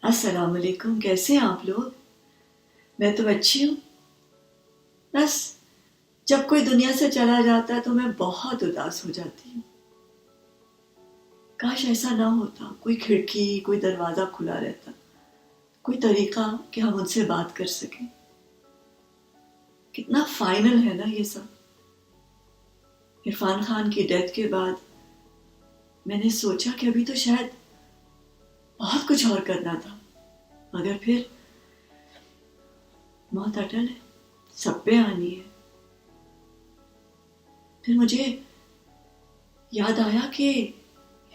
अस्सलाम वालेकुम। कैसे हैं आप लोग? मैं तो अच्छी हूँ। बस जब कोई दुनिया से चला जाता है तो मैं बहुत उदास हो जाती हूँ। काश ऐसा ना होता, कोई खिड़की कोई दरवाजा खुला रहता, कोई तरीका कि हम उनसे बात कर सकें। कितना फाइनल है ना ये सब। इरफान खान की डेथ के बाद मैंने सोचा कि अभी तो शायद बहुत कुछ और करना था, मगर फिर मौत अटल है, सब पे आनी है। फिर मुझे याद आया कि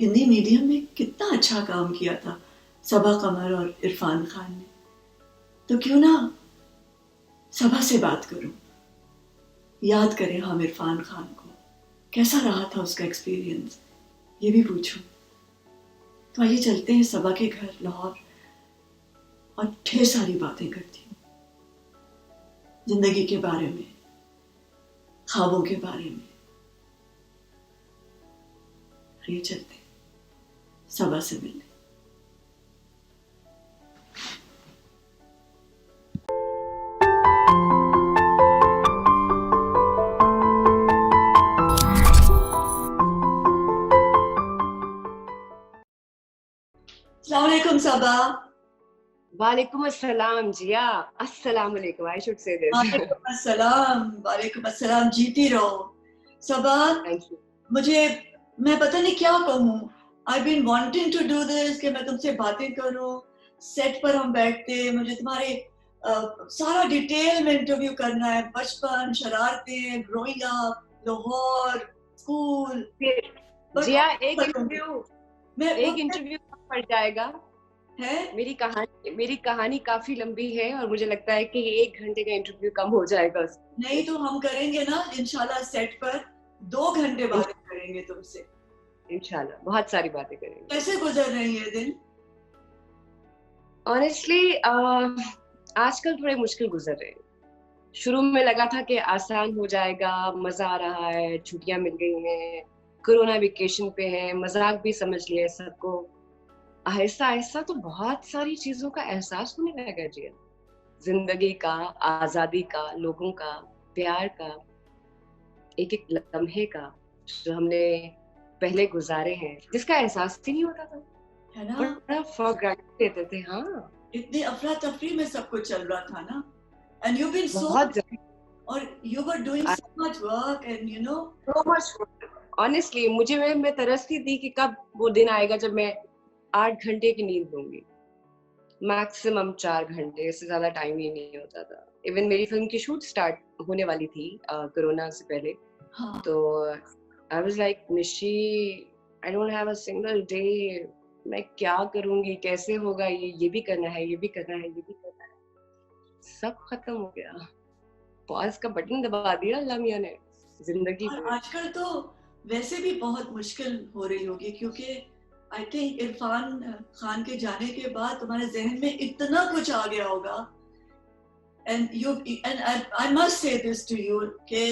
हिंदी मीडियम में कितना अच्छा काम किया था सबा कमर और इरफान खान ने। तो क्यों ना सबा से बात करूं, याद करें हम इरफान खान को, कैसा रहा था उसका एक्सपीरियंस, ये भी पूछूं। तो आइए चलते हैं सबा के घर लाहौर और ढेर सारी बातें करती हूँ, जिंदगी के बारे में, ख्वाबों के बारे में। आइए चलते हैं सबा से मिलने। अस्सलाम वालेकुम सबा। वालेकुम अस्सलाम जिया। अस्सलाम वालेकुम, I should say this. वालेकुम अस्सलाम। वालेकुम अस्सलाम, जीती रहो सबा। Thank you. मुझे, मैं पता नहीं क्या कहूँ। I been wanting to do this कि मैं तुमसे बातें करूँ। सेट पर हम बैठते, मुझे तुम्हारे सारा डिटेल में इंटरव्यू करना है, बचपन, शरारतें, ग्रोइंग अप, लाहौर, स्कूल। फिर पर जिया कौन करूँगी मैं वो एक इंटरव्यू पड़ जाएगा। है। मेरी कहानी काफी लंबी है और मुझे लगता है कि 1 घंटे का इंटरव्यू कम हो जाएगा नहीं उससे। तो हम करेंगे ना इंशाल्लाह सेट पर 2 घंटे इन- बातें करेंगे तुमसे। इंशाल्लाह बहुत सारी बातें करेंगे। कैसे गुजर रहे हैं ये दिन? ऑनेस्टली आजकल थोड़े मुश्किल गुजर रहे हैं। शुरू में लगा था कि आसान हो जाएगा, मजा आ रहा है, छुट्टियां मिल गई हैं, कोरोना वेकेशन पे है, मजाक भी समझ लिए सबको। आहिस्ता आहिस्ता तो बहुत सारी चीजों का एहसास होने लगा जी। जिंदगी का, आजादी का, लोगों का, प्यार का, एक एक लम्हे का जो हमने पहले गुजारे हैं, जिसका एहसास ही नहीं होता था। है ना? बड़ा फॉर ग्रांटेड लेते थे। हाँ, इतनी अफरा तफरी में सब कुछ चल रहा था ना। एंड यू बीन सो, बहुत ज्यादा। और you were doing so much work and you know. So much. Honestly मुझे मैं तरसती थी कि कब वो दिन आएगा जब मैं 8 घंटे की नींद लूंगी। मैक्सिमम 4 घंटे, इससे ज्यादा टाइम ही नहीं होता था। इवन मेरी फिल्म की शूट स्टार्ट होने वाली थी कोरोना से पहले। हाँ। तो आई was like Nishi, I don't have a single day. मैं क्या करूंगी, कैसे होगा, ये भी करना है, ये भी करना है, ये भी करना है। सब खत्म हो गया। पॉज का बटन दबा दिया अल्लाह मियां ने जिंदगी और पे। आजकल तो वैसे भी बहुत मुश्किल हो रही होगी, क्योंकि आई थिंक इरफान खान के जाने के बाद तुम्हारे जहन में इतना कुछ आ गया होगा। And you and I must say this to you कि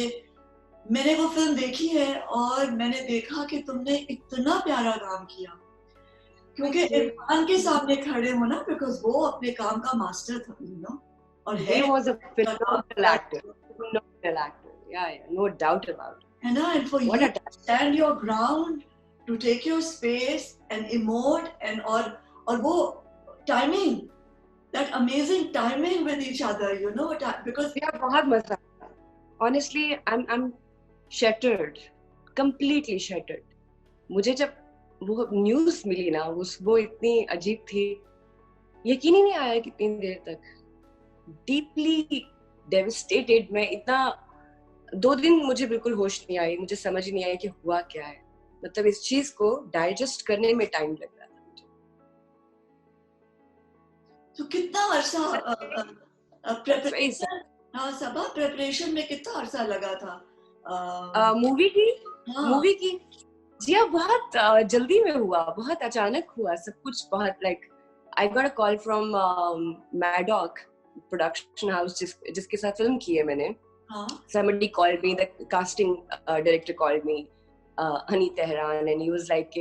मैंने वो फिल्म देखी है और मैंने देखा कि तुमने इतना प्यारा काम किया, क्योंकि इरफान के सामने खड़े हो ना, बिकॉज वो अपने काम का मास्टर था, यू नो। और He है was a लगा phenomenal बड़ा, actor. Phenomenal actor. Yeah, no doubt about it. है ना। And for What you a to stand your ground, to take your space and emote and और वो timing, that amazing timing with each other, you know, because yeah, बहुत मजा आया। Honestly, I'm shattered, completely shattered. मुझे जब वो news मिली ना, वो इतनी अजीब थी, यकीन ही नहीं आया कितनी देर तक। Deeply devastated. मैं इतना 2 दिन मुझे बिल्कुल होश नहीं आई, मुझे समझ ही नहीं आया कि हुआ क्या है। मतलब इस चीज को डाइजेस्ट करने में टाइम लग रहा था मुझे। तो कितना अरसा That's very प्रेपरेशन, हाँ सबा प्रेपरेशन में कितना अरसा लगा था? sad. मूवी की हाँ। मूवी की जी हाँ, बहुत जल्दी में हुआ, बहुत अचानक हुआ सब कुछ। बहुत like I got a call from Maddock production house, जिसके साथ फिल्म की है मैंने। हाँ। Somebody called me, the casting director called me, Hani Tehran, and he was like,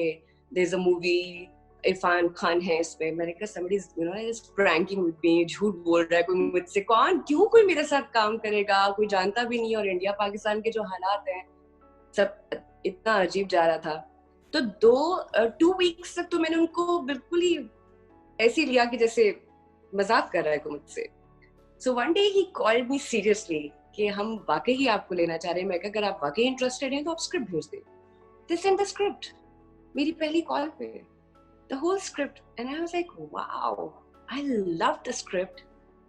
"There's a movie Irfan Khan है इसमें। मैंने कहा somebody is, you know, is pranking with me, झूठ बोल रहा है कोई मुझसे, कौन क्यों कोई मेरे साथ काम करेगा, कोई जानता भी नहीं है, और इंडिया पाकिस्तान के जो हालात हैं सब इतना अजीब जा रहा था। तो 2 वीक्स तक तो मैंने उनको बिल्कुल ही ऐसे लिया कि जैसे मजाक कर रहा है कोई मुझसे। So one day he called me seriously कि हम वाकई ही आपको लेना चाह रहे हैं। मैं कहा अगर आप वाकई इंटरेस्टेड हैं तो आप स्क्रिप्ट भेज दें। दे सेंड द स्क्रिप्ट मेरी पहली कॉल पे, the whole script, and I was like wow, I love the script.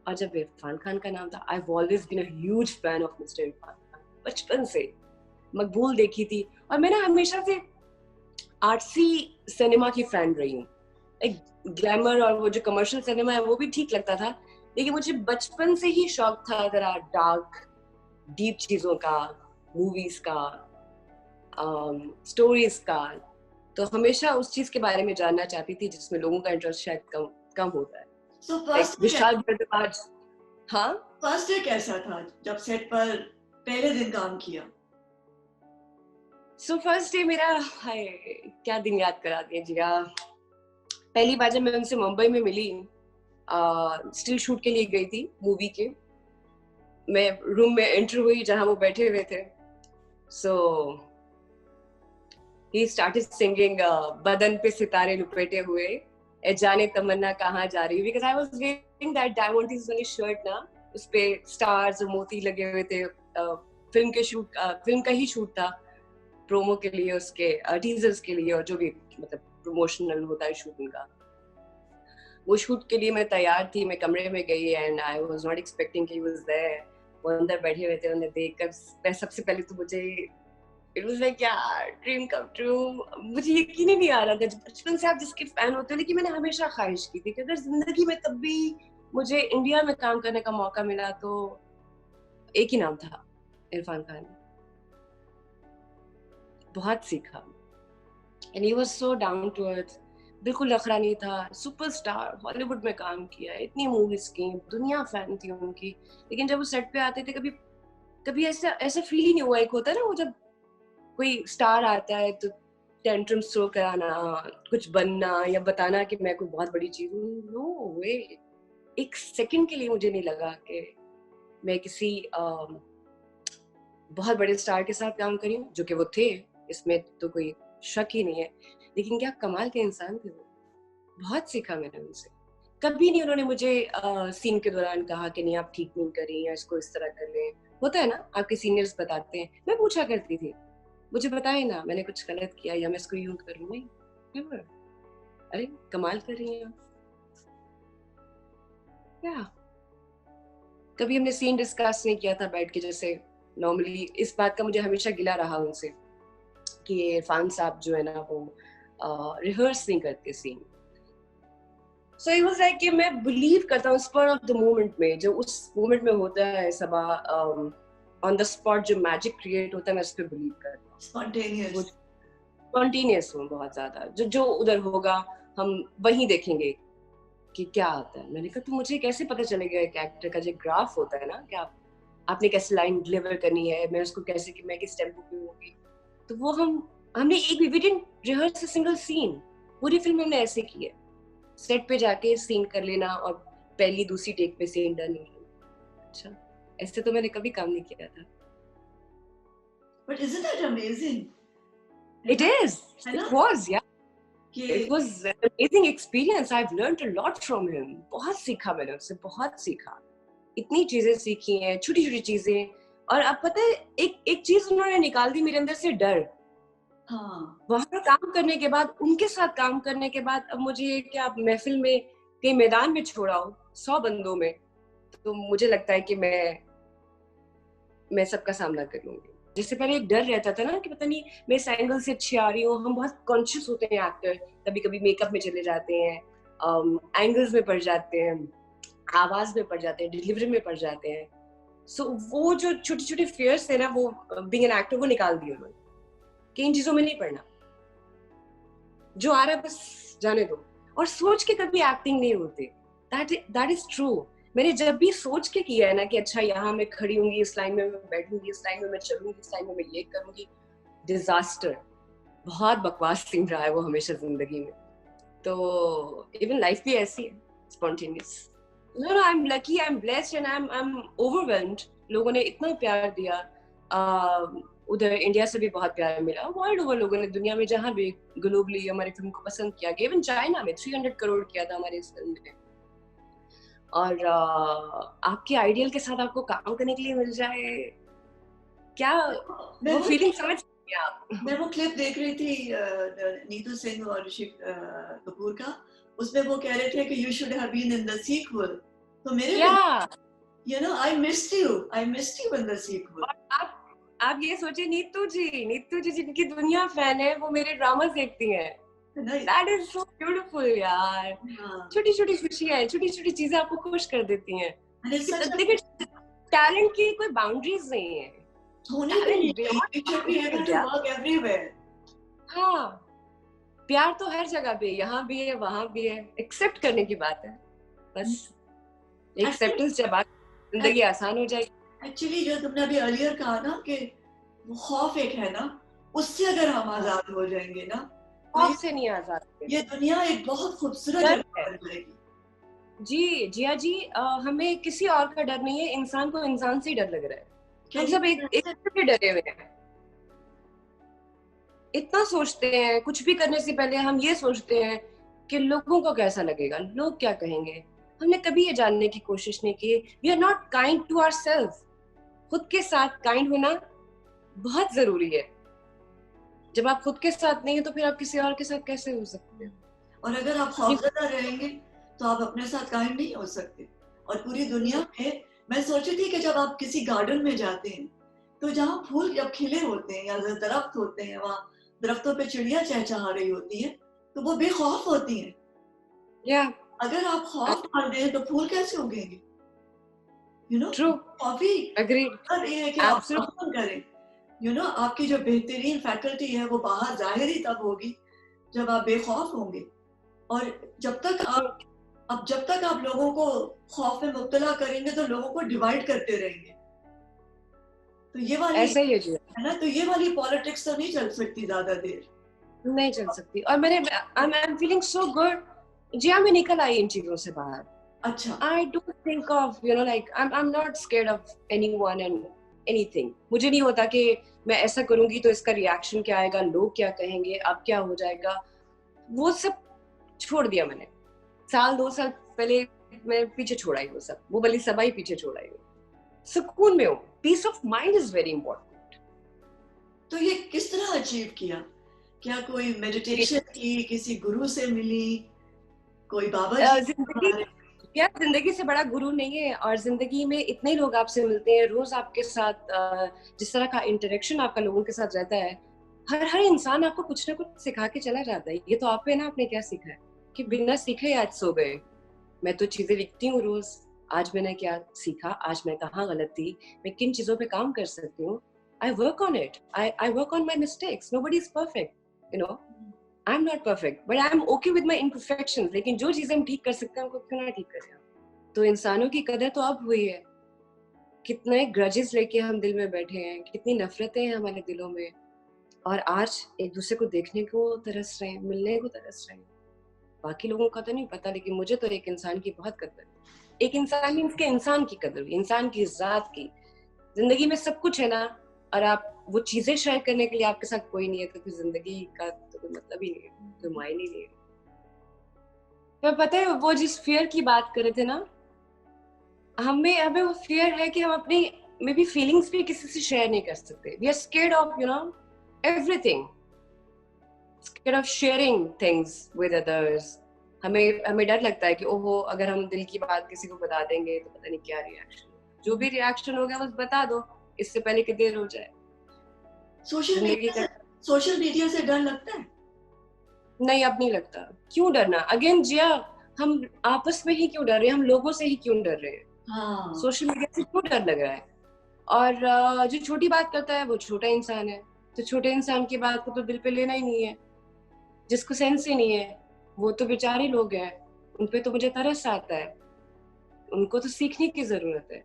और जब इरफान खान का नाम था, I have always been a huge fan of mister Irfan Khan, बचपन से। मकबूल देखी थी, और मैं ना हमेशा से आर्टसी सिनेमा की फैन रही हूँ। एक ग्लैमर और वो जो कमर्शियल सिनेमा है वो भी ठीक लगता था, लेकिन मुझे बचपन से ही शौक था जरा डार्क डीप चीजों का, मूवीज का, स्टोरीज का। तो हमेशा उस चीज के बारे में जानना चाहती थी जिसमें लोगों का इंटरेस्ट शायद कम होता है। So Like Vishal Bhardwaj. हाँ, फर्स्ट डे कैसा था जब सेट पर पहले दिन काम किया? सो फर्स्ट डे मेरा, हाय क्या दिन याद करा दिया जिया। पहली बार जब मैं उनसे मुंबई में मिली, स्टिल शूट के लिए गई थी मूवी के, मैं रूम में एंटर हुई जहां वो बैठे हुए थे। सो ही स्टार्टेड सिंगिंग बदन पे सितारे लुपेटे हुए, ए जाने तमन्ना कहाँ जा रही, because I was wearing that diamond is वाली शर्ट ना, उस पे स्टार्स और मोती लगे हुए थे। फिल्म का ही शूट था, प्रोमो के लिए, उसके टीजर्स के लिए, और जो भी मतलब प्रमोशनल होता है शूटिंग का, वो शूट के लिए मैं तैयार थी। मैं कमरे में गई and I was not expecting कि ही वाज देयर। वो अंदर बैठे हुए थे, उन्हें देखकर मैं सबसे पहले तो मुझे इट वाज लाइक यार ड्रीम कम ट्रू। मुझे यकीन ही नहीं आ रहा था, बचपन से आप जिसके फैन होते हो, लेकिन मैंने हमेशा ख्वाहिश की थी कि अगर जिंदगी में कभी मुझे इंडिया में काम करने का मौका मिला तो एक ही नाम था, इरफान खान। बहुत सीखा, and he was so down to earth, बिल्कुल नखरा नहीं था। सुपरस्टार, हॉलीवुड में काम किया, इतनी मूवीज की, दुनिया फैन थी उनकी, लेकिन जब वो सेट पे आते थे कभी कभी ऐसा ऐसा फील ही नहीं हुआ। एक होता है ना वो जब कोई स्टार आता है तो टेंट्रम्स थ्रो कराना, कुछ बनना या बताना कि मैं कोई बहुत बड़ी चीज हूँ, नो वे। एक सेकंड के लिए मुझे नहीं लगा कि मैं किसी बहुत बड़े स्टार के साथ काम करी हूँ, जो कि वो थे, इसमें तो कोई शक ही नहीं है। लेकिन क्या कमाल के इंसान थे वो, बहुत सीखा मैंने उनसे। कभी नहीं उन्होंने मुझे सीन के दौरान कहा कि नहीं आप ठीक नहीं कर रही हैं, इसको इस तरह कर लें। होता है ना, आपके सीनियर्स बताते हैं, मैं पूछा करती थी मुझे बताए ना मैंने कुछ गलत किया या मैं इसको यूं करूं, नहीं never। अरे कमाल कर रही हैं क्या। कभी हमने सीन डिस्कस नहीं किया था बैठ के, जैसे नॉर्मली। इस बात का मुझे हमेशा गिला रहा उनसे कि इरफान साहब जो है ना वो रिहर्स नहीं करते scene. So it was like कि मैं बिलीव करता हूँ स्पर ऑफ द मोमेंट में, जो उस मोमेंट में होता है सबा, ऑन द स्पॉट जो मैजिक क्रिएट होता है, मैं उस पर बिलीव करता हूँ। स्पॉन्टेनियस हूँ बहुत ज्यादा, जो उधर होगा हम वहीं देखेंगे कि क्या आता है। मैंने कहा तो मुझे कैसे पता चलेगा एक एक्टर का जो ग्राफ होता है ना, कि आपने कैसे लाइन डिलीवर करनी है, मैं उसको कैसे कि मैं किस टेम्पो पे होंगी। तो वो हमने एक we didn't rehearse a single scene, पूरी फिल्म हमने ऐसे की है, सेट पे जाके सीन कर लेना और पहली दूसरी टेक पे सीन डन। अच्छा, ऐसे तो मैंने कभी काम नहीं किया था। But isn't that amazing? It is. It was, yeah. It was an amazing experience. I've learned a lot from him. बहुत सीखा मैंने उससे, बहुत सीखा। इतनी चीजें सीखी हैं, छोटी छोटी चीजें। और अब पता है एक चीज उन्होंने निकाल दी मेरे अंदर से, डर। हाँ। वहां पर काम करने के बाद, उनके साथ काम करने के बाद, अब मुझे क्या महफिल में कहीं मैदान में छोड़ा हो 100 बंदों में, तो मुझे लगता है कि मैं सबका सामना कर लूंगी। जिससे पहले एक डर रहता था ना कि पता नहीं मैं इस एंगल से अच्छी आ रही हूँ। हम बहुत कॉन्शियस होते हैं एक्टर, कभी कभी मेकअप में चले जाते हैं, एंगल्स में पड़ जाते हैं, आवाज में पड़ जाते हैं, डिलीवरी में पड़ जाते हैं। सो वो जो छोटे छोटे फियर्स थे ना, वो बीइंग एन एक्टर वो निकाल दिए उन्होंने कि इन चीजों में नहीं पड़ना, जो आ रहा है बस जाने दो। और सोच के कभी एक्टिंग नहीं होती, दैट इज ट्रू। मैंने जब भी सोच के किया है ना कि अच्छा यहाँ मैं खड़ी होंगी, इस लाइन में मैं बैठूंगी, इस लाइन में मैं चलूंगी, इस लाइन में मैं ये करूंगी, डिजास्टर। बहुत बकवास सीन रहा है वो हमेशा जिंदगी में। तो इवन लाइफ भी ऐसी है, spontaneous. No no, I am lucky, I am blessed and I am overwhelmed. लोगों ने इतना प्यार दिया, उधर इंडिया से भी बहुत प्यार मिला, वर्ल्ड ओवर लोगों ने, दुनिया में जहाँ भी ग्लोबली हमारी फिल्म को पसंद किया। इवन चाइना में 300 करोड़ किया था हमारी इस फिल्म ने। और आपके आइडियल के साथ आपको काम करने के लिए मिल जाए, क्या वो फीलिंग समझ सकती हैं आप? मैं वो क्लिप देख रही थी नीतू सिंह और ऋषि कपूर का, उसमें वो कह रहे थे कि you should have been in the sequel. तो मेरे you know I missed you in the sequel. आप ये सोचिए, नीतू जी जिनकी दुनिया फैन है, वो मेरे ड्रामा देखती हैं। That is so beautiful यार। छोटी छोटी खुशियां हैं, छोटी छोटी चीजें आपको खुश कर देती हैं। देखिए, टैलेंट की कोई बाउंड्रीज नहीं है। हाँ, प्यार तो हर जगह पे, यहाँ भी है, वहाँ भी है। एक्सेप्ट करने की बात है बस। एक्सेप्टेंस जब बात, जिंदगी आसान हो जाएगी। एक्चुअली जो तुमने अभी अर्लियर कहा ना कि वो खौफ एक है ना, उससे अगर हम आजाद हो जाएंगे ना, खौफ से नहीं आजाद, ये दुनिया एक बहुत खूबसूरत जगह बन जाएगी। जी जिया जी, हमें किसी और का डर नहीं है, इंसान को इंसान से ही डर लग रहा है। हम सब एक से डरे हुए हैं। इतना सोचते हैं, कुछ भी करने से पहले हम ये सोचते हैं कि लोगों को कैसा लगेगा, लोग क्या कहेंगे। हमने कभी ये जानने की कोशिश नहीं की, we are not kind to ourself. खुद के साथ काइंड होना बहुत जरूरी है। जब आप खुद के साथ नहीं है तो फिर आप किसी और के साथ कैसे हो सकते हैं? और अगर आप खौफजदा रहेंगे तो आप अपने साथ कायम नहीं हो सकते। और पूरी दुनिया में मैं सोची थी कि जब आप किसी गार्डन में जाते हैं तो जहाँ फूल जब खिले होते हैं या दरख्त होते हैं, वहाँ दरख्तों पे चिड़िया चहचहा रही होती है, तो वो बेखौफ होती हैं। अगर आप खौफ डाल दें तो फूल कैसे उगेंगे? यू नो, काफी ये है कि आप करें। यू नो, आपकी जो बेहतरीन फैकल्टी है वो बाहर जाहिर ही तब होगी जब आप बेखौफ होंगे। और जब तक आप लोगों को खौफ में मुब्तला करेंगे तो लोगों को डिवाइड करते रहेंगे। तो ये वाली ऐसा ही है ना, तो ये वाली पॉलिटिक्स तो नहीं चल सकती ज्यादा देर, नहीं चल सकती। और I am feeling so good Jiya, मैं निकल आई इन चीजों से बाहर। अच्छा, I don't think of you know like I am not scared of anyone and anything. मुझे नहीं होता कि मैं ऐसा करूंगी तो इसका रिएक्शन क्या आएगा, लोग क्या कहेंगे, अब क्या हो जाएगा। वो सब छोड़ दिया मैंने। 1-2 साल पहले मैं पीछे छोड़ा ही वो सब, वो भली सबाई पीछे छोड़ा ही। सुकून में हूँ, peace of mind is very important. तो ये किस तरह अचीव किया? क्या कोई मेडिटेशन की, किसी गुरु से मिली, कोई बाबा जी? जिंदगी से बड़ा गुरु नहीं है। और जिंदगी में इतने लोग आपसे मिलते हैं रोज, आपके साथ जिस तरह का इंटरेक्शन आपका लोगों के साथ रहता है, हर इंसान आपको कुछ ना कुछ सिखा के चला जाता है। ये तो आप पे ना, आपने क्या सीखा है कि बिना सीखे आज सो गए। मैं तो चीजें लिखती हूँ रोज, आज मैंने क्या सीखा, आज मैं कहाँ गलत थी, मैं किन चीजों पे काम कर सकती हूँ। I work on it, I work on my mistakes. Nobody is perfect, you know, I am not perfect but I am okay with my imperfections. लेकिन जो चीजें हम ठीक कर सकते हैं उनको क्यों ना ठीक करें। तो इंसानों की कदर तो अब हुई है। कितने ग्रजेस लेके हम दिल में बैठे हैं, कितनी नफरतें हैं हमारे दिलों में, और आज एक दूसरे को देखने को तरस रहे हैं, मिलने को तरस रहे हैं। बाकी लोगों का तो नहीं पता, लेकिन मुझे तो एक इंसान की बहुत कदर है। एक इंसान मीन्स के इंसान की कदर, इंसान की जात की। जिंदगी में सब कुछ है ना, और आप वो चीजें शेयर करने के लिए आपके साथ कोई नहीं है, तो फिर जिंदगी का तो कोई मतलब ही नहीं है, कोई मायने नहीं है। तो पता है, वो जिस फियर की बात कर रहे थे ना, हमें वो फियर है कि हम अपनी मे बी फीलिंग्स भी किसी से शेयर नहीं कर सकते। We are scared of you know everything, scared of sharing things with others. हमें डर लगता है कि ओहो, अगर हम दिल की बात किसी को बता देंगे तो पता नहीं क्या रिएक्शन। जो भी रिएक्शन होगा बस बता दो, इससे पहले कि देर हो जाए। सोशल मीडिया से डर लगता है? नहीं, अब नहीं लगता। क्यों डरना? अगेन जिया, हम आपस में ही क्यों डर रहे हैं, हम लोगों से ही क्यों डर रहे हैं? सोशल मीडिया से क्यों डर लग रहा है? और जो छोटी बात करता है वो छोटा इंसान है, तो छोटे इंसान की बात को तो दिल पे लेना ही नहीं है। जिसको सेंस ही नहीं है वो तो बेचारे लोग हैं, उनपे तो मुझे तरस आता है। उनको तो सीखने की जरूरत है,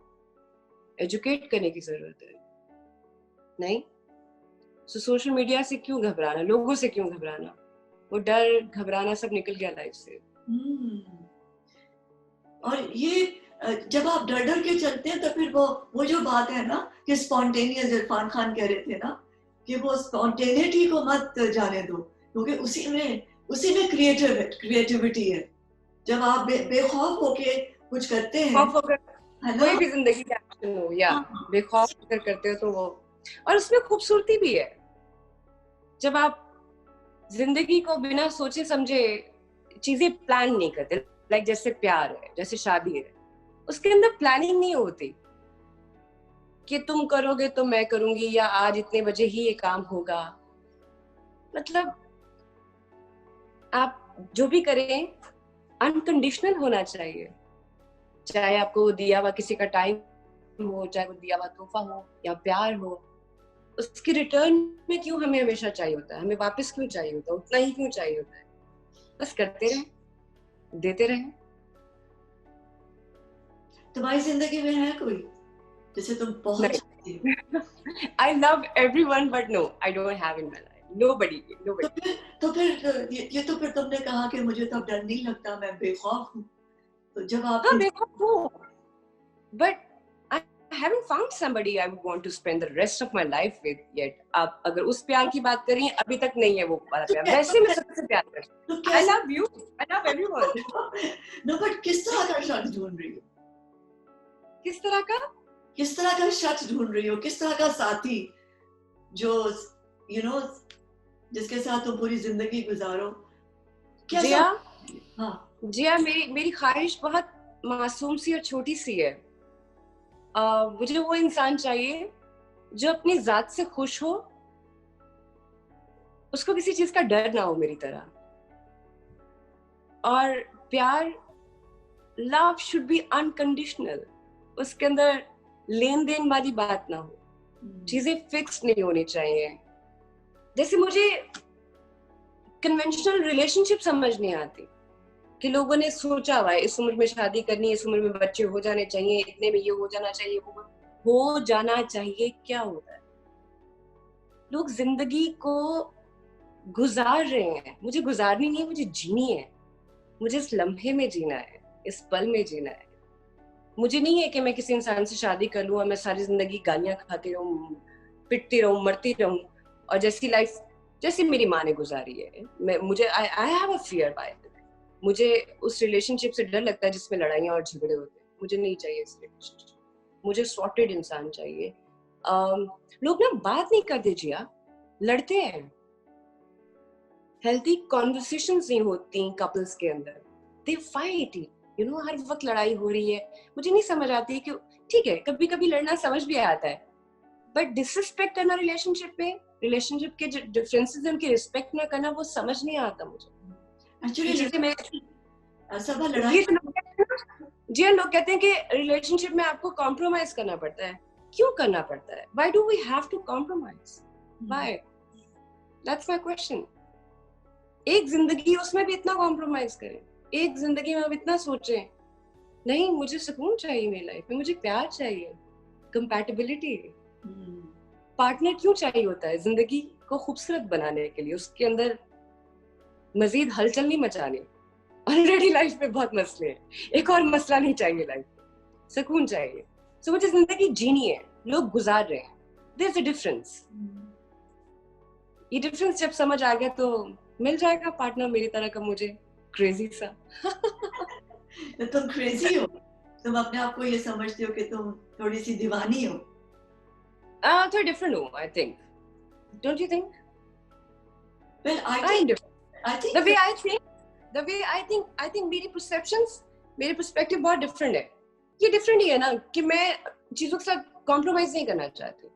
एजुकेट करने की जरूरत है। नहीं, सोशल मीडिया से क्यों घबराना, लोगों से क्यों घबराना? वो डर घबराना सब निकल गया लाइफ से। और ये जब आप डर डर के चलते हैं तो फिर वो जो बात है ना कि स्पॉन्टेनियस, इरफान खान कह रहे थे ना कि वो स्पॉन्टेनिटी को मत जाने दो, क्योंकि उसी में क्रिएटिविटी है। जब आप बेखौफ होके कुछ करते हैं, खौफ होकर है ना? कोई भी जिंदगी का एक्शन हो या हाँ, बेखौफ होकर करते हो तो वो, और उसमें खूबसूरती भी है। जब आप जिंदगी को बिना सोचे समझे चीजें प्लान नहीं करते, लाइक जैसे प्यार है, जैसे शादी है, उसके अंदर प्लानिंग नहीं होती कि तुम करोगे तो मैं करूंगी या आज इतने बजे ही ये काम होगा। मतलब आप जो भी करें अनकंडीशनल होना चाहिए, चाहे आपको दिया हुआ किसी का टाइम हो, चाहे वो दिया हुआ तोहफा हो या प्यार हो, उसके रिटर्न में क्यों हमें हमेशा चाहिए होता है, हमें वापस क्यों चाहिए होता है, उतना ही क्यों चाहिए होता है। बस करते रहें, देते रहें। तुम्हारी जिंदगी में है कोई जिसे तुम बहुत चाहती हो? नहीं, I love everyone but no, I don't have in my life. Nobody. तो फिर ये तो फिर तुमने कहा कि मुझे तो अब डर नहीं लगता, मैं बेखौफ हूँ। तो जब हाँ, आपकी बेखौफ हूँ, but I haven't found somebody I would want to spend the rest of my life with yet. आप अगर उस प्यार की बात करें, अभी तक नहीं है वो वाला तो प्यार। वैसे मैं सबसे प्यार करती तो हूँ। I कैसे love you, I love everyone. No, but किस तरह का शख्स ढूंढ रही हो? किस तरह का? किस तरह का शख्स ढूंढ रही हो? किस तरह का साथी जो यू नो जिसके साथ तुम पूरी जिंदगी गुजारो? कैसा? जिया, हाँ, जिया, मेरी ख्वाहिश बहुत मासूम सी और छोटी सी है। मुझे वो इंसान चाहिए जो अपनी जात से खुश हो, उसको किसी चीज का डर ना हो मेरी तरह। और प्यार, लव शुड बी अनकंडीशनल, उसके अंदर लेन देन वाली बात ना हो, चीजें फिक्स नहीं होनी चाहिए। जैसे मुझे कन्वेंशनल रिलेशनशिप समझ नहीं आती कि लोगों ने सोचा हुआ है इस उम्र में शादी करनी है, इस उम्र में बच्चे हो जाने चाहिए, इतने में ये हो जाना चाहिए, वो हो जाना चाहिए। क्या होता है? लोग जिंदगी को गुजार रहे हैं। मुझे गुजारनी नहीं है, मुझे जीनी है। मुझे इस लम्हे में जीना है, इस पल में जीना है। मुझे नहीं है कि मैं किसी इंसान से शादी कर लूं और मैं सारी जिंदगी गालियां खाती रहूं, पिटती रहूं, मरती रहूं, और जैसी लाइफ जैसी मेरी माँ ने गुजारी है। मुझे I have a fear by it. मुझे उस रिलेशनशिप से डर लगता है जिसमें लड़ाइयाँ और झगड़े होते हैं। मुझे नहीं चाहिए इस रिलेशनशिप। मुझे सॉर्टेड इंसान चाहिए। लोग ना बात नहीं करते जिया, लड़ते हैं। हेल्थी कॉन्वर्सेशंस नहीं होती कपल्स के अंदर, दे फाइट। हर वक्त लड़ाई हो रही है। मुझे नहीं समझ आती है कि ठीक है, कभी कभी लड़ना समझ भी आता है, बट डिसरिस्पेक्ट करना रिलेशनशिप के जो डिफरेंसेस हैं उनकी रिस्पेक्ट ना करना, वो समझ नहीं आता मुझे। एक्चुअली चीजें मैं सब लड़ाई इसलिए लोग कहते हैं कि रिलेशनशिप में आपको कॉम्प्रोमाइज करना पड़ता है। क्यों करना पड़ता है? Why do we have to compromise? Why? That's my question. एक जिंदगी, उसमें भी इतना कॉम्प्रोमाइज करें? एक जिंदगी में अब इतना सोचें? नहीं, मुझे सुकून चाहिए मेरी लाइफ में, मुझे प्यार चाहिए, कंपैटिबिलिटी। पार्टनर क्यों चाहिए होता है? जिंदगी को खूबसूरत बनाने के लिए, उसके अंदर मजीद हलचल नहीं मचानी। ऑलरेडी लाइफ में बहुत मसले हैं, एक और मसला नहीं चाहिए लाइफ में, सुकून चाहिए। सो मुझे जिंदगी जीनी है, लोग गुजार रहे हैं, देयर इज अ डिफरेंस। ये डिफरेंस जब समझ आ गया तो मिल जाएगा पार्टनर मेरी तरह का, मुझे क्रेजी सा। तो तुम क्रेजी हो? तुम अपने आप को ये समझते हो कि तुम थोड़ी सी दीवानी हो? थोड़ा डिफरेंट हूँ, I think. Don't you think? Well, I I am think different. The way I think मेरी परसेप्शंस, मेरे पर्सपेक्टिव बहुत डिफरेंट है। ये डिफरेंट ही है ना कि मैं चीजों के साथ कॉम्प्रोमाइज नहीं करना चाहती,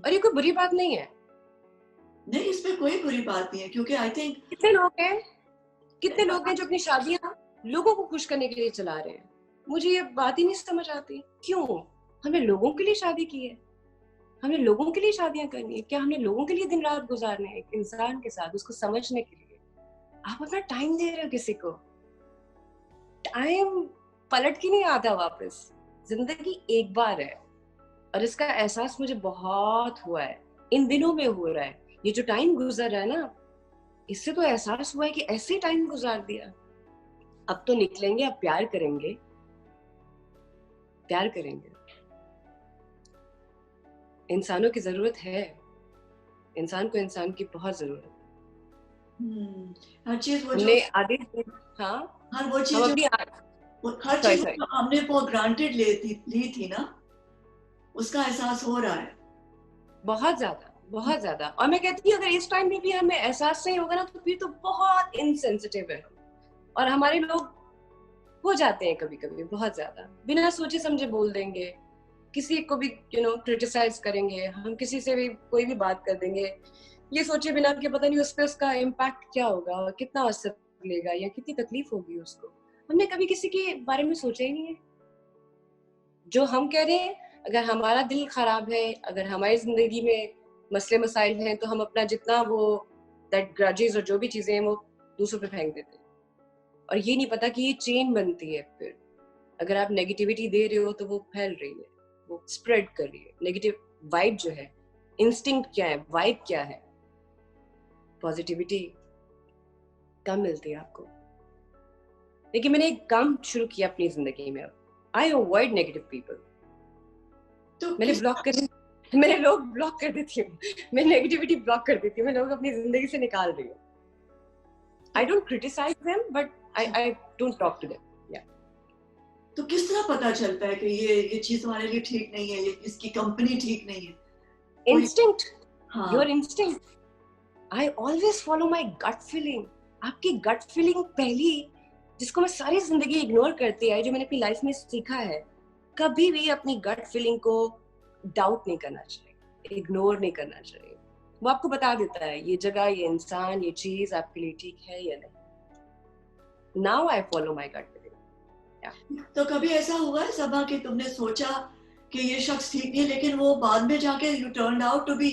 और ये कोई बुरी बात नहीं है। नहीं, इसमें कोई बुरी बात नहीं है, क्योंकि आई थिंक कितने लोग हैं जो अपनी शादियां लोगों को खुश करने के लिए चला रहे हैं। मुझे ये बात ही नहीं समझ आती, क्यों हमने लोगों के लिए शादी की है? हमने लोगों के लिए शादियां करनी है क्या? हमने लोगों के लिए दिन रात गुजारने हैं एक इंसान के साथ, उसको समझने के लिए? आप अपना टाइम दे रहे हो किसी को, टाइम पलट के नहीं आता वापस। जिंदगी एक बार है, और इसका एहसास मुझे बहुत हुआ है, इन दिनों में हो रहा है। ये जो टाइम गुजर रहा है ना, इससे तो एहसास हुआ है कि ऐसे ही टाइम गुजार दिया, अब तो निकलेंगे, अब प्यार करेंगे, प्यार करेंगे। इंसानों की जरूरत है, इंसान को इंसान की बहुत जरूरत है। हर चीज वो जो हमने आधे, हाँ, हर वो हम चीज जो अपनी हर सॉरी चीज सॉरी जो हमने वो ग्रांटेड ली थी ना, उसका एहसास हो रहा है। बहुत ज्यादा, बहुत ज्यादा। और मैं कहती हूँ अगर इस टाइम में भी हमें एहसास नहीं होगा ना, तो फिर तो बहुत इनसेंसिटिव है हम। और हमारे लोग हो जाते हैं कभी कभी बहुत ज्यादा, बिना सोचे समझे बोल देंगे, किसी को भी क्रिटिसाइज करेंगे, हम किसी से भी कोई भी बात कर देंगे, ये सोचे बिना कि पता नहीं उस पर उसका इम्पैक्ट क्या होगा, कितना असर लेगा या कितनी तकलीफ होगी उसको। हमने कभी किसी के बारे में सोचा ही नहीं है। जो हम कह रहे हैं, अगर हमारा दिल खराब है, अगर हमारी जिंदगी में मसले मसाइल हैं, तो हम अपना जितना वो दैट ग्रजेस और जो भी चीजें हैं वो दूसरों पे फेंक देते हैं। और ये नहीं पता कि ये चेन बनती है। फिर अगर आप नेगेटिविटी दे रहे हो तो वो फैल रही है, वो स्प्रेड कर रही है। नेगेटिव वाइब जो है, इंस्टिंक्ट क्या है, वाइब क्या है, पॉजिटिविटी कम मिलती है आपको। लेकिन मैंने एक काम शुरू किया अपनी जिंदगी में, अब आई अवॉइड नेगेटिव पीपल। तो मैंने किस ब्लॉक कर मैंने लोग ब्लॉक कर देती हूँ, मैं नेगेटिविटी ब्लॉक कर देती हूँ, मैं लोग अपनी जिंदगी से निकाल रही हूँ। I don't criticise them, but I don't talk to them. तो किस तरह पता चलता है कि ये चीज हमारे लिए ठीक नहीं है, ये इसकी कंपनी ठीक नहीं है? कोई इंस्टिंक्ट, हाँ your instinct. I always follow my gut feeling. आपकी गट फीलिंग पहली, जिसको मैं सारी जिंदगी इग्नोर करती आई, जो मैंने अपनी लाइफ में सीखा है, कभी भी अपनी गट फीलिंग को डाउट नहीं करना चाहिए, इग्नोर नहीं करना चाहिए। वो आपको बता देता है ये जगह, ये इंसान, ये चीज आपके लिए ठीक है या नहीं। Now I follow my gut feeling. तो कभी ऐसा हुआ है सबा कि तुमने सोचा कि ये शख्स ठीक नहीं है, लेकिन वो बाद में जाके you turn out to be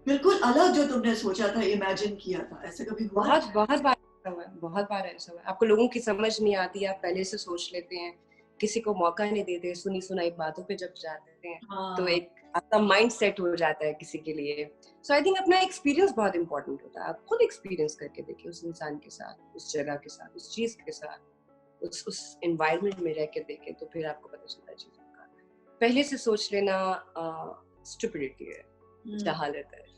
बिल्कुल अलग जो तुमने सोचा था, इमेजिन किया था? ऐसा कभी हुआ है? बहुत बहुत बार ऐसा हुआ है, बहुत बार ऐसा हुआ है। आपको लोगों की समझ नहीं आती, आप पहले से सोच लेते हैं, किसी को मौका नहीं देते, सुनी सुनाई बातों पे जब जाते हैं तो हाँ एक आपका माइंड सेट हो जाता है किसी के लिए। सो आई थिंक अपना एक्सपीरियंस बहुत इंपॉर्टेंट होता है। आप खुद एक्सपीरियंस करके देखिए उस इंसान के साथ, उस जगह के साथ, उस चीज के साथ, उस एनवायरनमेंट में रह के देखें, तो फिर आपको पता चलता है चीजों का। पहले से सोच लेना स्टुपिडिटी है, जहालत है।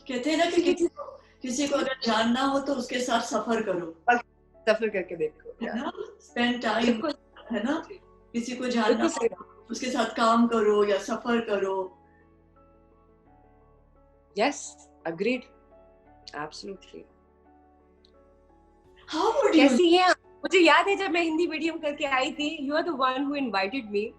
कहते हैं ना कि किसी को अगर जानना हो तो उसके साथ सफर करो, सफर करके देखो, है ना? स्पेंड टाइम, बिल्कुल, है ना? किसी को जानना बिल्कुल सही। हो उसके साथ काम करो या सफर करो। Yes, agreed, absolutely. How would you कैसी हैं आप? मुझे याद है जब मैं हिंदी मीडियम करके आई थी, you are the one who invited me.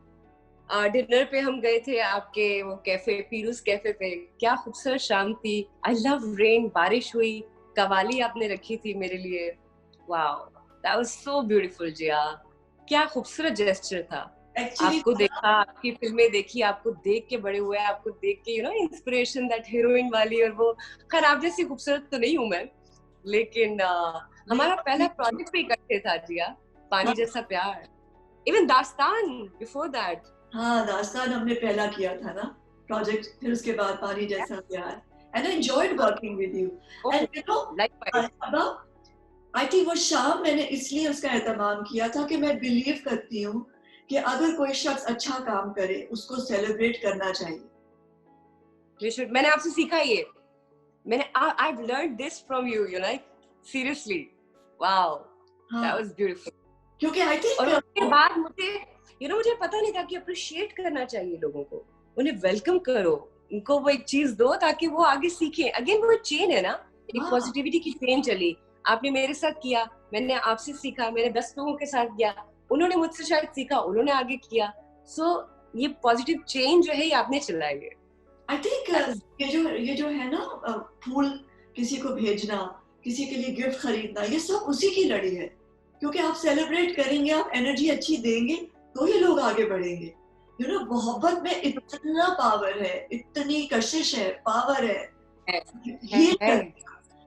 Dinner पे हम गए थे आपके वो कैफे, पीरूज कैफे पे। क्या खूबसूरत शाम थी। आई लव रेन, बारिश हुई, कवाली आपने रखी थी मेरे लिए। Wow, that was so beautiful Jiya. क्या खूबसूरत जेस्चर था। एक्चुअली आपको देखा, आपकी फिल्में देखी, आपको देख के बड़े हुए, आपको देख के इंस्पिरेशन, दैट हीरोइन वाली। और वो, खैर आप जैसी खूबसूरत तो नहीं हूं मैं, लेकिन हमारा पहला प्रोजेक्ट भी इकट्ठे था जिया, पानी जैसा प्यार। इवन दास्तान बिफोर दैट। हाँ, दास्तान हमने पहला किया था ना प्रोजेक्ट, फिर उसके बाद पानी जैसा प्यार। And I enjoyed working with you. And you know, I think वो शाम मैंने इसलिए उसका एहतमाम किया था कि मैं बिलीव करती हूँ कि अगर कोई शख्स अच्छा काम करे उसको सेलिब्रेट करना चाहिए। मैंने आपसे सीखा ये, मैंने I've learned this from you, seriously. Wow, that हाँ, was beautiful. क्योंकि आई और थिंक उसके बाद मुझे पता नहीं था कि अप्रिशिएट करना चाहिए लोगों को, उन्हें वेलकम करो, उनको वो एक चीज दो ताकि वो आगे सीखें। अगेन वो चेन है ना, एक हाँ पॉजिटिविटी की चेन चली। आपने मेरे साथ किया, मैंने आपसे सीखा, मैंने 10 लोगों के साथ किया, उन्होंने मुझसे शायद सीखा, उन्होंने आगे किया। सो ये पॉजिटिव चेन जो है ये आपने चलाई है। आई थिंक ये जो है ना, फूल किसी को भेजना, किसी के लिए गिफ्ट खरीदना, ये सब उसी की लड़ी है। क्योंकि आप सेलिब्रेट करेंगे, आप एनर्जी अच्छी देंगे तो ये लोग आगे बढ़ेंगे। यू नो, मोहब्बत में इतना पावर है, इतनी कशिश है, पावर है। हील कर,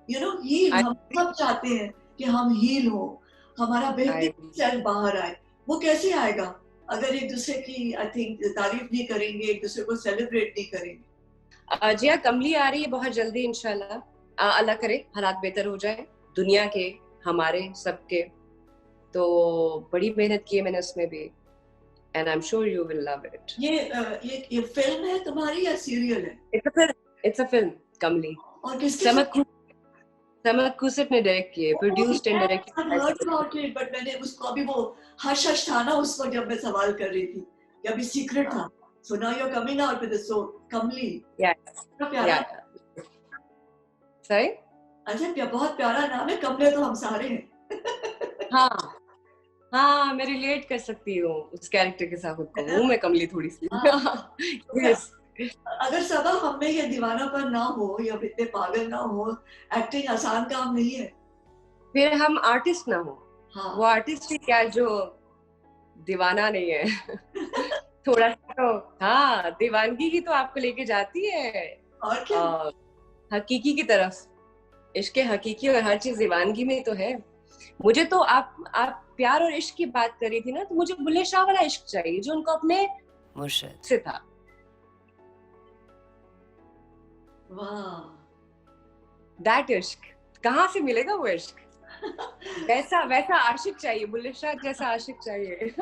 यू नो, हील। हम सब चाहते हैं कि हम हील हो, हमारा बेहतरीन सेल्फ बाहर आए। वो कैसे आएगा अगर एक दूसरे की आई थिंक तारीफ नहीं करेंगे, एक दूसरे को सेलिब्रेट नहीं करेंगे। जिया, कमली आ रही है बहुत जल्दी इंशाल्लाह। अल्लाह करे हालात बेहतर हो जाए, दुनिया के, हमारे, सबके। तो बड़ी मेहनत की है मैंने उसमें भी, and I am sure you will love it. ये फिल्म है तुम्हारी या सीरियल है? इट्स अ फिल्म, कमली। और किसके समक साथ? समक कुसत ने डायरेक्ट की है, produced and I've heard directed. about it, but मैंने उसको अभी वो हश हश था ना उस वक्त जब मैं सवाल कर रही थी, या अभी सीक्रेट था। So now you're coming out with this, so कमली, या इतना प्यारा। सही। अच्छा, बहुत प्यारा नाम है, कमले तो हम सारे हैं। हाँ हाँ, मैं रिलेट कर सकती हूँ उस कैरेक्टर के साथ, खुद को हूँ मैं कमली थोड़ी सी। हाँ। यस। अगर सबा हम में ये दीवानापन ना हो या इतने पागल ना हो, एक्टिंग आसान काम नहीं है। फिर हम आर्टिस्ट ना हो। हाँ। वो आर्टिस्ट ही क्या जो दीवाना नहीं है। थोड़ा सा तो हाँ, दीवानगी ही तो आपको लेके जाती है और क्या? हकीकी की तरफ। इश्क हकीकी और हर चीज दीवानगी में तो है। मुझे तो आप प्यार और इश्क की बात कर रही थी ना, तो मुझे बुल्ले शाह वाला इश्क चाहिए जो उनको अपने मुर्शिद से था। वाह, दैट इश्क कहाँ से मिलेगा वो इश्क? वैसा वैसा आशिक चाहिए, बुल्ले शाह जैसा आशिक चाहिए।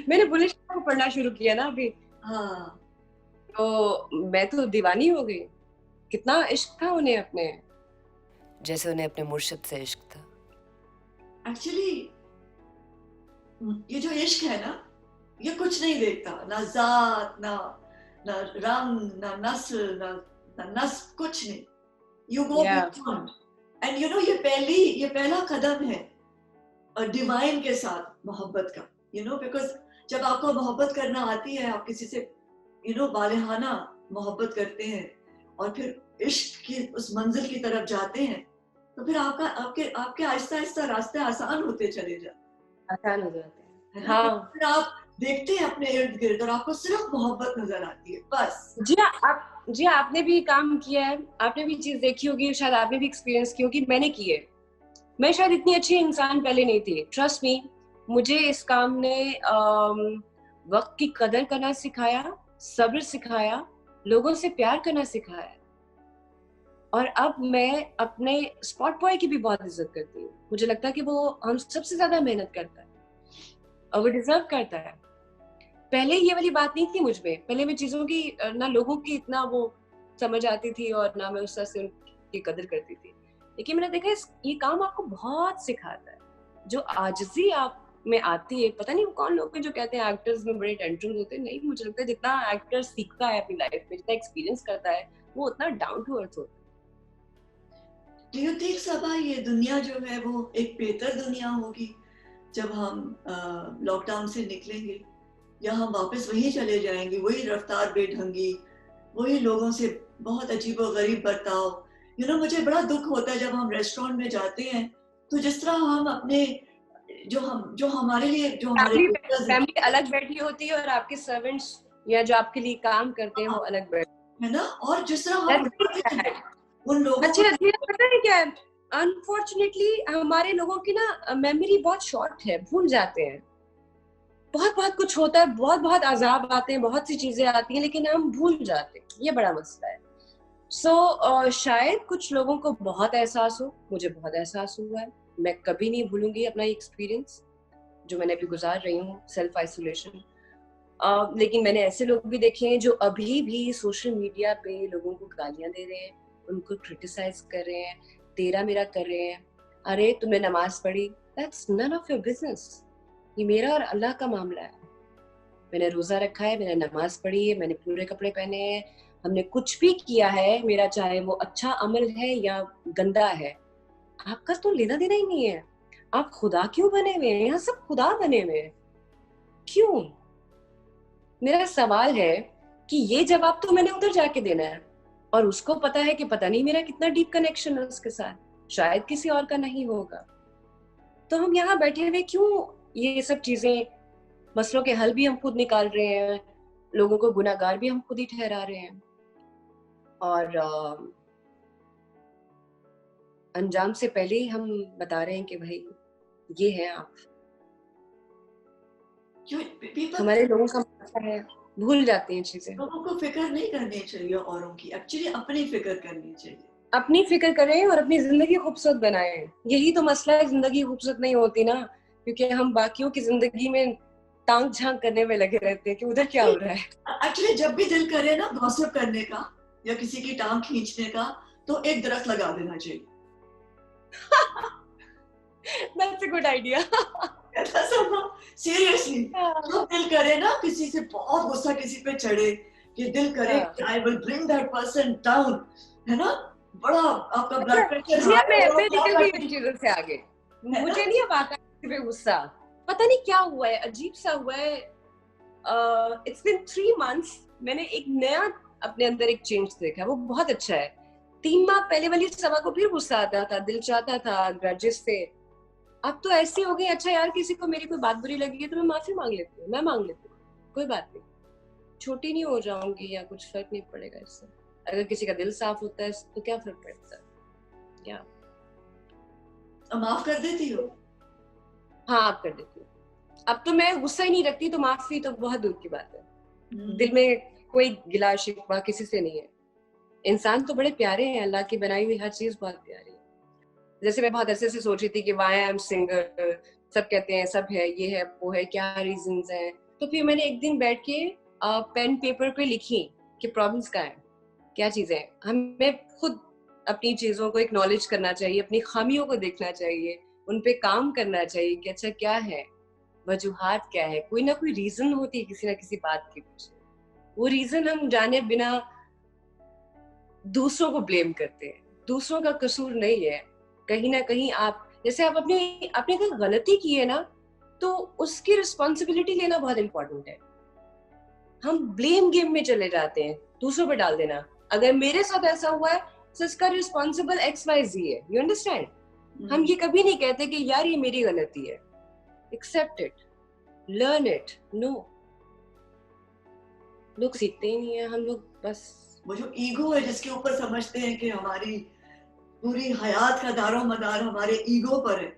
मैंने बुल्ले शाह को पढ़ना शुरू किया ना अभी, हाँ। तो मैं तो दीवानी हो गई। कितना इश्क था उन्हें अपने, जैसे उन्हें अपने मुर्शिद से इश्क था। एक्चुअली ये जो इश्क है ना, ये कुछ नहीं देखता, ना जात, ना रंग, ना नस्ल, ना नस्ब, कुछ नहीं। You go beyond, and you know ये पहला कदम है डिवाइन के साथ मोहब्बत का, यू नो, बिकॉज जब आपको मोहब्बत करना आती है, आप किसी से बालिहाना मोहब्बत करते हैं और फिर इश्क की उस मंजिल की तरफ जाते हैं, तो फिर आपके आहिस्ता आहिस्ता रास्ते आसान होते चले जाते, आसान हो जाते है हैं। ना? हाँ फिर आप देखते हैं अपने इर्द गिर्द और आपको सिर्फ मोहब्बत नजर आती है, बस। जी हाँ, आपने भी काम किया है, आपने भी चीज देखी होगी, शायद आपने भी एक्सपीरियंस की होगी, मैंने की है। मैं शायद इतनी अच्छी इंसान पहले नहीं थी, ट्रस्ट मी। मुझे इस काम ने वक्त की कदर करना सिखाया, सब्र सिखाया, लोगों से प्यार करना सिखाया। और अब मैं अपने स्पॉट बॉय की भी बहुत इज्जत करती हूँ। मुझे लगता है कि वो हम सबसे ज्यादा मेहनत करता है और वो डिजर्व करता है। पहले ये वाली बात नहीं थी मुझ में, पहले मैं चीजों की ना लोगों की इतना वो समझ आती थी और ना मैं उस तरह से उनकी कदर करती थी। लेकिन मैंने देखा ये काम आपको बहुत सिखाता है। जो आजिज़ी आप में आती है, पता नहीं वो कौन लोग हैं जो कहते हैं एक्टर्स में बड़े टेंट्रम्स होते हैं। नहीं, मुझे लगता है जितना एक्टर सीखता है अपनी लाइफ में, जितना एक्सपीरियंस करता है, वो उतना डाउन टू अर्थ होता है। डू यू थिंक सबा ये दुनिया जो है वो एक बेहतर दुनिया होगी जब हम लॉकडाउन से निकलेंगे, या हम वापस वहीं चले जाएंगे, वही रफ्तार बेढंगी, वही लोगों से बहुत अजीब और गरीब बर्ताव? मुझे बड़ा दुख होता है जब हम रेस्टोरेंट में जाते हैं, तो जिस तरह हम अपने जो हमारे लिए जो हमारे workers हैं, फैमिली अलग बैठी होती है और आपके सर्वेंट्स या जो आपके लिए काम करते हैं वो अलग बैठे है ना, और जिस तरह हम हैं। उन लोगों को अच्छा, पता है क्या है, अनफॉर्चुनेटली हमारे लोगों की ना मेमोरी बहुत शॉर्ट है, भूल जाते हैं। बहुत बहुत कुछ होता है, बहुत बहुत अजाब आते हैं, बहुत सी चीजें आती हैं, लेकिन हम भूल जाते हैं। ये बड़ा मसला है। शायद कुछ लोगों को बहुत एहसास हो, मुझे बहुत एहसास हुआ है। मैं कभी नहीं भूलूंगी अपना एक्सपीरियंस जो मैंने अभी गुजार रही हूँ, सेल्फ आइसोलेशन। लेकिन मैंने ऐसे लोग भी देखे हैं जो अभी भी सोशल मीडिया पे लोगों को गालियां दे रहे हैं, उनको क्रिटिसाइज कर रहे हैं, तेरा मेरा कर रहे हैं। अरे तुमने नमाज पढ़ी, that's none of your business. ये मेरा और अल्लाह का मामला है। मैंने रोजा रखा है, मैंने नमाज पढ़ी है, मैंने पूरे कपड़े पहने हैं, हमने कुछ भी किया है, मेरा चाहे वो अच्छा अमल है या गंदा है, आपका तो लेना देना ही नहीं है। आप खुदा क्यों बने हुए हैं? यहाँ सब खुदा बने हुए हैं, क्यों? मेरा सवाल है कि ये जवाब तो मैंने उधर जाके देना है, और उसको पता है कि पता नहीं मेरा कितना डीप कनेक्शन है उसके साथ, शायद किसी और का नहीं होगा। तो हम यहाँ बैठे हुए क्यों ये सब चीजें, मसलों के हल भी हम खुद निकाल रहे हैं, लोगों को गुनाहगार भी हम खुद ही ठहरा रहे हैं, और अंजाम से पहले ही हम बता रहे हैं कि भाई ये है आप। हमारे लोगों का मसला है, भूल जाते हैं चीजें। लोगों को फिक्र नहीं करनी चाहिए औरों की, एक्चुअली अपनी फिक्र करनी चाहिए। अपनी फिक्र करें और अपनी जिंदगी खूबसूरत बनाएं। यही तो मसला है, जिंदगी खूबसूरत नहीं होती ना, क्योंकि हम बाकियों की जिंदगी में टांग झांक करने में लगे रहते हैं कि उधर क्या हो रहा है। एक्चुअली जब भी दिल करे ना गॉसिप करने का या किसी की टांग खींचने का, तो एक दरख्त लगा देना चाहिए। That's a good idea. Seriously, जब दिल करे ना किसी से बहुत गुस्सा किसी पे चढ़े, कि दिल करे कि I will bring that person down, है ना, बड़ा आपका अच्छा, ब्लड प्रेशर जिया हाई मैं हो, क्या निकल गई इन करते चीजों से आगे। है ना। मुझे नहीं अब आता किसी पे गुस्सा, पता नहीं क्या हुआ है, अजीब सा हुआ है। इट्स बिन 3 months, मैंने एक नया अपने अंदर एक चेंज देखा, वो बहुत अच्छा है। 3 माह पहले वाली सभा को फिर गुस्सा आता था, दिल चाहता था ग्रजेस से। अब तो ऐसी हो गई, अच्छा यार किसी को मेरी कोई बात बुरी लगी है तो मैं माफी मांग लेती हूँ, मैं मांग लेती हूँ, कोई बात नहीं, छोटी नहीं हो जाऊंगी या कुछ फर्क नहीं पड़ेगा इससे। अगर किसी का दिल साफ होता है तो क्या फर्क पड़ता है। क्या माफ कर देती हो? हाँ, आप कर देती हूँ। अब तो मैं गुस्सा ही नहीं रखती, तो माफी तो बहुत दूर की बात है। दिल में कोई गिला शिकवा किसी से नहीं है। इंसान तो बड़े प्यारे हैं, अल्लाह की बनाई हुई हर चीज बहुत प्यारी है। जैसे मैं बहुत ऐसे से सोच रही थी कि वाई आई एम सिंगल, सब कहते हैं सब है, ये है वो है, क्या रीजंस हैं। तो फिर मैंने एक दिन बैठ के पेन पेपर पे लिखी कि प्रॉब्लम्स क्या है, क्या चीजें हैं। हमें खुद अपनी चीजों को एक्नॉलेज करना चाहिए, अपनी खामियों को देखना चाहिए, उन पे काम करना चाहिए कि अच्छा क्या है, वजूहात क्या है। कोई ना कोई रीजन होती है किसी ना किसी बात के पीछे। वो रीजन हम जाने बिना दूसरों को ब्लेम करते हैं। दूसरों का कसूर नहीं है। कहीं ना कहीं आप, जैसे आप अपने अपने कोई गलती की है ना, तो उसकी रिस्पॉन्सिबिलिटी लेना बहुत इंपॉर्टेंट है। हम ब्लेम गेम में चले जाते हैं, दूसरों पे डाल देना। अगर मेरे साथ ऐसा हुआ है तो इसका रिस्पॉन्सिबल XYZ है, यू अंडरस्टैंड। हम ये कभी नहीं कहते कि यार ये मेरी गलती है। Accept it, learn it. No, लोग सीखते ही नहीं है। हम लोग बस वो जो ईगो है जिसके ऊपर समझते हैं कि हमारी पूरी हयात का दारो मदार हमारे ईगो पर है।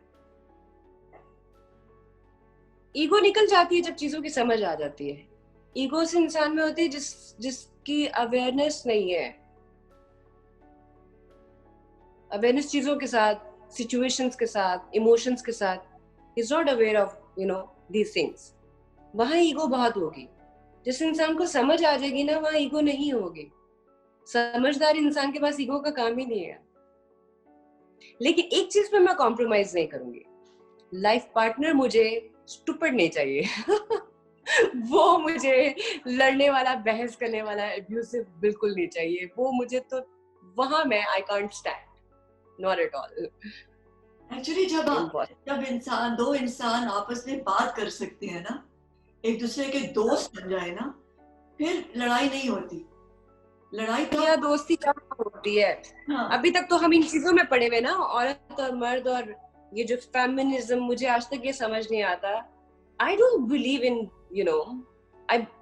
ईगो निकल जाती है जब चीजों की समझ आ जाती है। ईगो से इंसान में होती है जिसकी अवेयरनेस नहीं है। अवेयरनेस चीजों के साथ, सिचुएशंस के साथ, इमोशंस के साथ is not aware of these things, वहां ईगो बहुत होगी। जिस इंसान को समझ आ जाएगी ना, वहां ईगो नहीं होगी। समझदार इंसान के पास ईगो का काम ही नहीं है। लेकिन एक चीज पे मैं कॉम्प्रोमाइज नहीं करूंगी, लाइफ पार्टनर मुझे स्टूपिड नहीं चाहिए। वो मुझे लड़ने वाला, बहस करने वाला, एब्यूसिव बिल्कुल नहीं चाहिए। वो मुझे तो वहां मैं I can't stand, not at all. Actually जब दो इंसान आपस में बात कर सकते हैं ना, एक दूसरे के दोस्त बन जाए ना, फिर लड़ाई नहीं होती। लड़ाई तो या दोस्ती क्या होती है। हाँ। अभी तक तो हम इन चीजों में पड़े हुए ना, औरत और मर्द, और ये जो फेमिनिज्म, मुझे आज तक ये समझ नहीं आता। I don't believe in,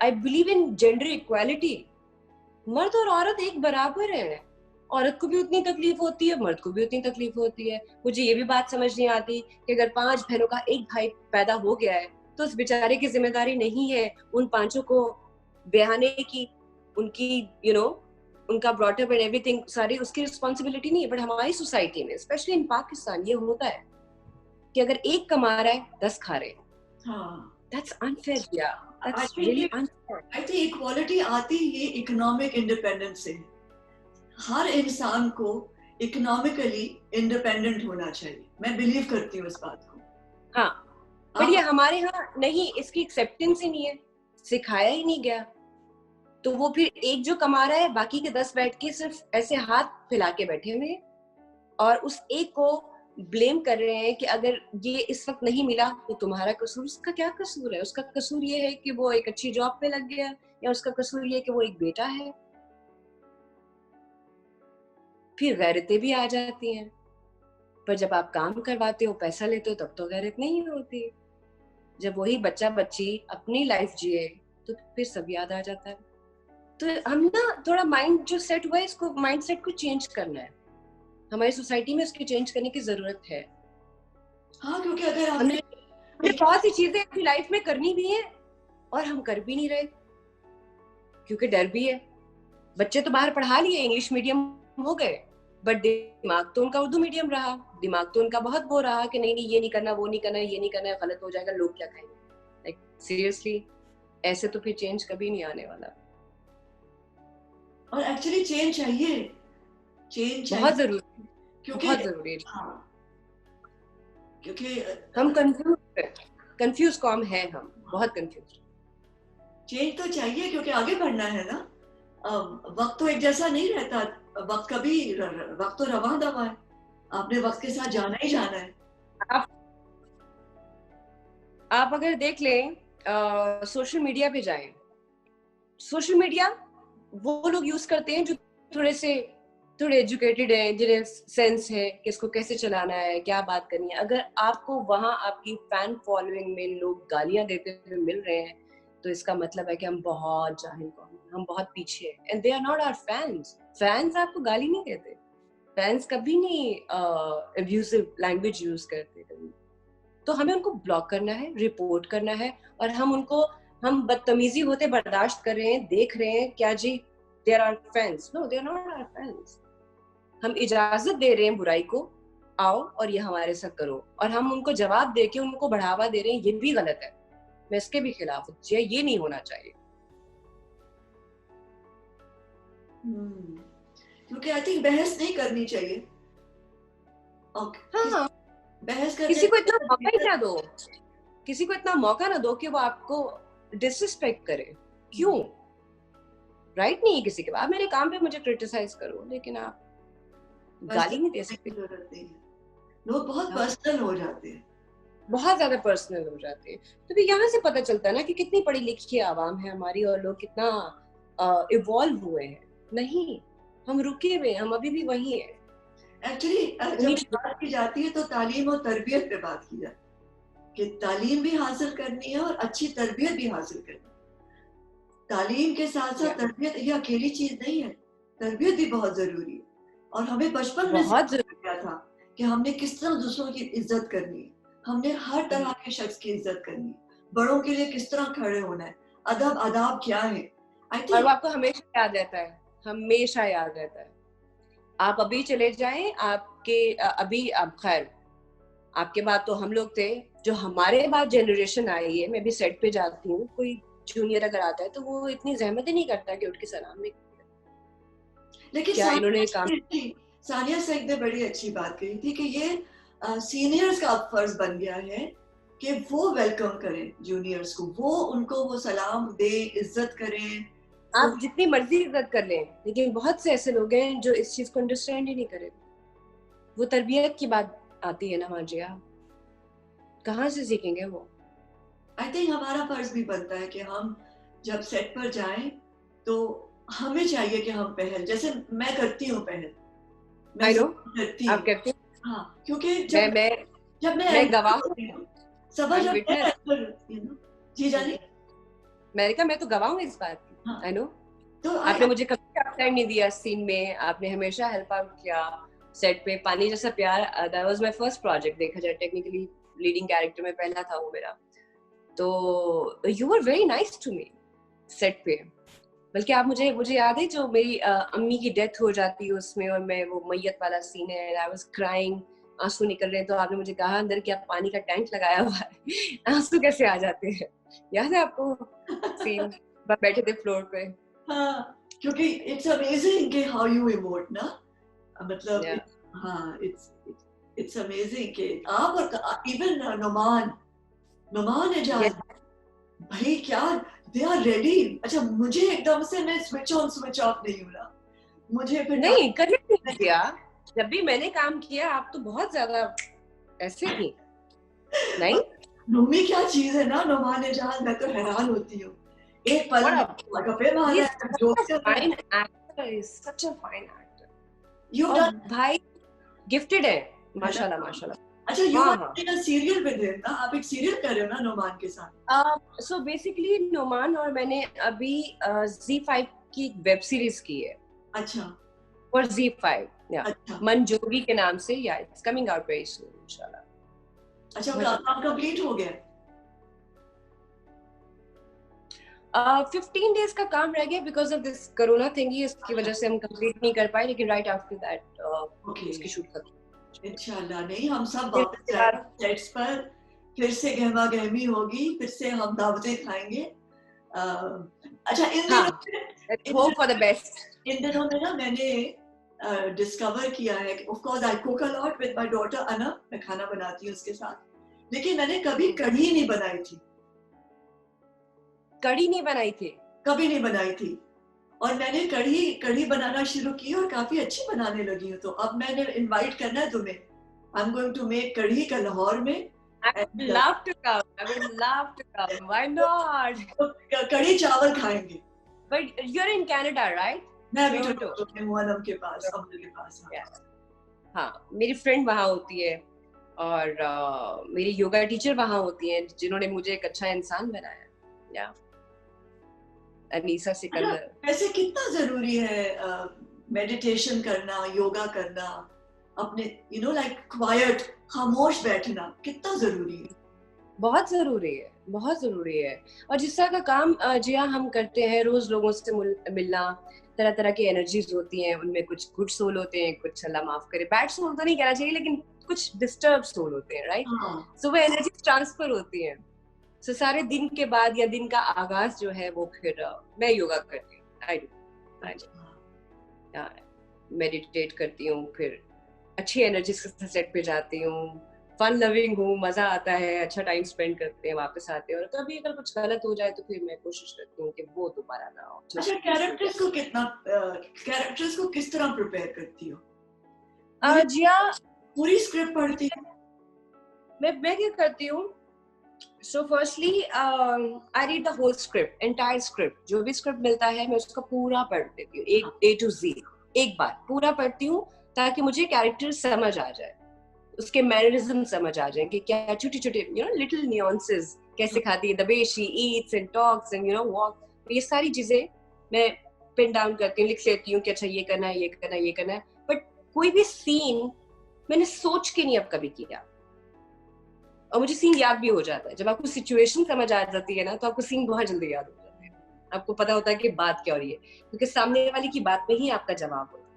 I believe in gender equality. मर्द और औरत एक बराबर है। औरत को भी उतनी तकलीफ होती है, मर्द को भी उतनी तकलीफ होती है। मुझे ये भी बात समझ नहीं आती कि अगर 5 बहनों का एक भाई पैदा हो गया है तो उस बेचारे की जिम्मेदारी नहीं है उन 5 को ब्याहने की, उनकी उनका ब्रॉटअप एंड एवरीथिंग, सारी उसकी रिस्पॉन्सिबिलिटी नहीं है। बट हमारी सोसाइटी में, स्पेशली इन पाकिस्तान, ये होता है कि अगर एक कमा रहा है 10 खा रहे हैं। हाँ, That's unfair, yeah. I That's think really unfair. I think equality आती है इकोनॉमिक इंडिपेंडेंस से। हर इंसान को इकोनॉमिकली इंडिपेंडेंट होना चाहिए। मैं बिलीव करती हूँ इस बात को। हाँ, बट ये हमारे यहाँ नहीं, इसकी एक्सेप्टेंस ही नहीं है, सिखाया ही नहीं गया। तो वो फिर एक जो कमा रहा है, बाकी के 10 बैठ के सिर्फ ऐसे हाथ फैला के बैठे हुए हैं और उस एक को ब्लेम कर रहे हैं कि अगर ये इस वक्त नहीं मिला तो तुम्हारा कसूर। उसका क्या कसूर है? उसका कसूर ये है कि वो एक अच्छी जॉब पे लग गया, या उसका कसूर ये है कि वो एक बेटा है। फिर गैरतें भी आ जाती हैं। पर जब आप काम करवाते हो, पैसा लेते हो, तब तो गैरत नहीं होती। जब वही बच्चा बच्ची अपनी लाइफ जिए तो फिर सब याद आ जाता है। तो हम ना थोड़ा माइंड जो सेट हुआ है, इसको माइंड सेट को चेंज करना है। हमारी सोसाइटी में इसकी चेंज करने की जरूरत है। हाँ, क्योंकि अगर हमने आपने बहुत सी चीजें अपनी लाइफ में करनी भी है और हम कर भी नहीं रहे, क्योंकि डर भी है। बच्चे तो बाहर पढ़ा लिए, इंग्लिश मीडियम हो गए, बट दिमाग तो उनका उर्दू मीडियम रहा, दिमाग तो उनका बहुत वो रहा कि नहीं नहीं ये नहीं करना, वो नहीं करना, ये नहीं करना, गलत हो जाएगा, लोग क्या कहेंगे। लाइक सीरियसली, ऐसे तो फिर चेंज कभी नहीं आने वाला। और एक्चुअली चेंज चाहिए, चेंज बहुत चाहिए, जरूरी, क्योंकि बहुत जरूरी है। हाँ, क्योंकि हम कंफ्यूज कौम है, हम बहुत कंफ्यूज। चेंज तो चाहिए क्योंकि आगे बढ़ना है ना। वक्त तो एक जैसा नहीं रहता, वक्त कभी वक्त तो रवां दवा है, आपने वक्त के साथ जाना ही जाना है। आप आप अगर देख लें, सोशल मीडिया पे जाएं, सोशल मीडिया वो लोग यूज करते हैं जो थोड़े एजुकेटेड हैं, जिन्हें सेंस है कि इसको कैसे चलाना है, क्या बात करनी है। अगर आपको वहां आपकी फैन फॉलोइंग में लोग गालियां देते हुए मिल रहे हैं, तो इसका मतलब है कि हम बहुत जाहिल कौम हैं, हम बहुत पीछे हैं, and they are not our fans. Fans आपको गाली नहीं देते, फैंस कभी नहीं अब्यूसिव लैंग्वेज यूज करते कभी। तो हमें उनको ब्लॉक करना है, रिपोर्ट करना है, और हम बदतमीजी होते बर्दाश्त कर रहे हैं, देख रहे हैं क्या जी, they are our fans. No, they are not our fans. हम इजाजत दे रहे हैं बुराई को, आओ और ये हमारे साथ करो, और हम उनको जवाब दे के उनको बढ़ावा दे रहे हैं, ये भी गलत है। मैं इसके भी खिलाफ हूँ, ये नहीं होना चाहिए। क्योंकि आई थिंक बहस नहीं करनी चाहिए, और हाँ, बहस करने किसी को इतना मौका ही ना दो, किसी को इतना मौका ना दो कि वो आपको डिसरिस्पेक्ट करे। क्यों? राइट नहीं है किसी के बाद। आप मेरे काम पे मुझे क्रिटिसाइज करो, लेकिन आप गाली नहीं दे सकते। जरूरत नहीं है, लोग बहुत पर्सनल हो जाते हैं, बहुत ज्यादा पर्सनल हो जाते हैं। तो फिर यहाँ से पता चलता है ना कि कितनी पढ़ी लिखी आवाम है हमारी, और लोग कितना इवॉल्व हुए हैं। नहीं, हम रुके हुए, हम अभी भी वही हैं। एक्चुअली जब बात की जाती है तो तालीम और तरबियत पे बात की जाती है कि तालीम भी हासिल करनी है और अच्छी तरबियत भी हासिल करनी है। तालीम के साथ साथ तरबियत ये अकेली चीज नहीं है, तरबियत भी बहुत जरूरी है। और हमें बचपन में बहुत सिखाया था कि हमने किस तरह दूसरों की इज्जत करनी है, हमने हर तरह के शख्स की इज्जत करनी है, बड़ों के लिए किस तरह खड़े होना है, अदब आदाब क्या है। आई और वो थिंक आपको हमेशा याद रहता है, हमेशा याद रहता है। आप अभी चले जाएं, अभी अब खैर आपके बाद तो हम लोग थे, जो हमारे बाद जनरेशन आई है, मैं भी सेट पे जाती हूँ, कोई जूनियर अगर आता है तो वो इतनी जहमत ही नहीं करता कि उठ के सलाम नहीं। लेकिन क्या इन्होंने काम सानिया शेख ने बड़ी अच्छी बात कही थी कि ये सीनियर्स का अब फर्ज बन गया है कि वो वेलकम करें जूनियर्स को, वो उनको वो सलाम दे, इज्जत करें। आप जितनी मर्जी इज्जत कर लें, लेकिन बहुत से ऐसे लोग हैं जो इस चीज को अंडरस्टैंड ही नहीं करें। वो तरबियत की बात आती है ना माजिया, कहाँ से सीखेंगे वो? आई थिंक हमारा फर्ज भी बनता है कि हम जब सेट पर जाएं तो हमें चाहिए कि हम पहल, जैसे मैं करती हूँ पहल, मैं करती आप हूँ। कहते हैं, हाँ, क्योंकि जब मैं गवाह होती हूँ, सबा जब मैं एंकर, जी जानी, मैंने कहा मैं तो गवाह हूँ इस बात की। हाँ, आई नो। तो आपने मुझे कभी आउटसाइड नहीं दिया सीन में, आपने हमेशा हेल्प आउट किया सेट पे। पानी जैसा प्यार, that was my first project, देखा जाए टेक्निकली लीडिंग कैरेक्टर में पहला था वो मेरा। तो you were very nice to me set पे। बल्कि आप मुझे याद है जो मेरी अम्मी की डेथ हो जाती है उसमें, और मैं वो मैयत वाला सीन है, आई वाज क्राइंग, आंसू निकल रहे हैं, तो आपने मुझे कहा अंदर कि आप पानी का टैंक लगाया हुआ है, आंसू कैसे आ जाते हैं? याद है आपको सीन? बैठे थे फ्लोर पे। हाँ, क्योंकि इट्स अमेजिंग कि हाउ यू इमोट ना, मतलब हाँ, इट्स अमेजिंग कि आप और इवन नुमान एजाज भाई क्या दे आर रेडी। अच्छा, मुझे एकदम से मैं स्विच ऑन स्विच ऑफ नहीं हो रहा, मुझे फिर नहीं कनेक्ट नहीं किया। जब भी मैंने काम किया आप तो बहुत ज्यादा ऐसे थी। नहीं, नूमी क्या चीज है ना, नुमान एजाज, मैं तो हैरान होती हूँ, एक पल में गप्पे मार रहा है, जोक्स कर रहा है। Fine actor, is such a fine actor. You've और done भाई गिफ्टेड है, माशाल्लाह माशाल्लाह। अच्छा, यू हाँ आर हाँ। इन अ सीरियल विद हिम ना, आप एक सीरियल कर रहे हो ना नुमान के साथ? सो बेसिकली नोमान और मैंने अभी Z5 की वेब सीरीज की है। अच्छा और Z5 या अच्छा मंजूरी के नाम से, या it's coming out very soon इंशाल्लाह। अच्छा, काम कंप्लीट हो गया? 15 डेज का काम रह गया बिकॉज ऑफ दिस कोरोना थिंगी, इसकी वजह से हम कंप्लीट नहीं कर पाए, लेकिन राइट आफ्टर दैट ओके, उसकी शूट खत्म। इंशाल्लाह नहीं, हम सब फिर वापस उसके जाएंगे बाद सेट्स पर, फिर से गहमा गहमी होगी, फिर से हम दावतें खाएंगे। अच्छा, हाँ, होप फॉर द बेस्ट। इन दिनों में ना मैंने डिस्कवर किया है कि of course I cook a lot with my daughter अना, मैं खाना बनाती हूँ उसके साथ, लेकिन मैंने कभी कढ़ी नहीं बनाई थी, कढ़ी नहीं बनाई थी? कभी नहीं बनाई थी। और मैंने कढ़ी कढ़ी बनाना शुरू की और काफी अच्छी बनाने लगी हूँ, तो अब मैंने इनवाइट करना है तुम्हें। I am going to make kadhi कल लाहौर में। I And, would love to come. I would love to come. Why not? कढ़ी चावल खाएंगे। But you're in Canada, right? मैं अभी Toronto. टोरंटो में हूँ, अनम के पास, अमल के पास। हाँ। Yeah. हाँ, मेरी फ्रेंड वहाँ होती है और मेरी योगा टीचर वहाँ होती हैं, जिन्होंने मुझे एक अच्छा इंसान बनाया। या अनीसा सिकंदर। वैसे कितना जरूरी है मेडिटेशन करना, योगा करना, अपने यू नो लाइक क्वाइट, खामोश बैठना, कितना जरूरी है? बहुत जरूरी है, बहुत जरूरी है। और जिस तरह का काम जिया हम करते हैं, रोज लोगों से मिलना, तरह तरह की एनर्जीज होती हैं, उनमें कुछ गुड सोल होते हैं, कुछ अल्लाह माफ करे बैड सोल तो नहीं कहना चाहिए, लेकिन कुछ डिस्टर्ब सोल होते हैं, राइट? हाँ। सो वो एनर्जीज ट्रांसफर होती हैं। सो सारे दिन के बाद या दिन का आगाज जो है वो फिर मैं योगा करती हूँ, आई मेडिटेट करती हूँ, फिर अच्छी एनर्जी के सेट पे जाती हूँ, फन लविंग हूँ, मजा आता है, अच्छा टाइम स्पेंड करते हैं, वापस आते हैं। और कभी अगर कुछ गलत हो जाए तो फिर मैं कोशिश करती हूँ कि वो दोबारा ना हो। अच्छा, कैरेक्टर्स को किस तरह प्रिपेयर करती हो? जिया, पूरी स्क्रिप्ट पढ़ती हो? मैं क्या करती हूँ, so firstly I read the whole script, entire script, जो भी स्क्रिप्ट मिलता है मैं उसका पूरा पढ़ देती हूँ, एक A to Z एक बार पूरा पढ़ती हूँ, ताकि मुझे कैरेक्टर समझ आ जाए, उसके मैनरिज्म समझ आ जाए कि क्या छोटे छोटे यू नो लिटिल न्यूएंसेस कैसे खाती है, the way she Yeats and talks and you know walk, ये सारी चीजें मैं पिन डाउन करती हूँ, लिख लेती हूँ कि अच्छा ये करना है, ये करना है, ये करना है। बट कोई भी सीन मैंने सोच के नहीं अब कभी किया, और मुझे सीन याद भी हो जाता है। जब आपको सिचुएशन समझ आ जाती है ना, तो आपको सीन बहुत जल्दी याद हो जाते हैं, आपको पता होता है कि बात क्या हो रही है, क्योंकि सामने वाले की बात में ही आपका जवाब होता है।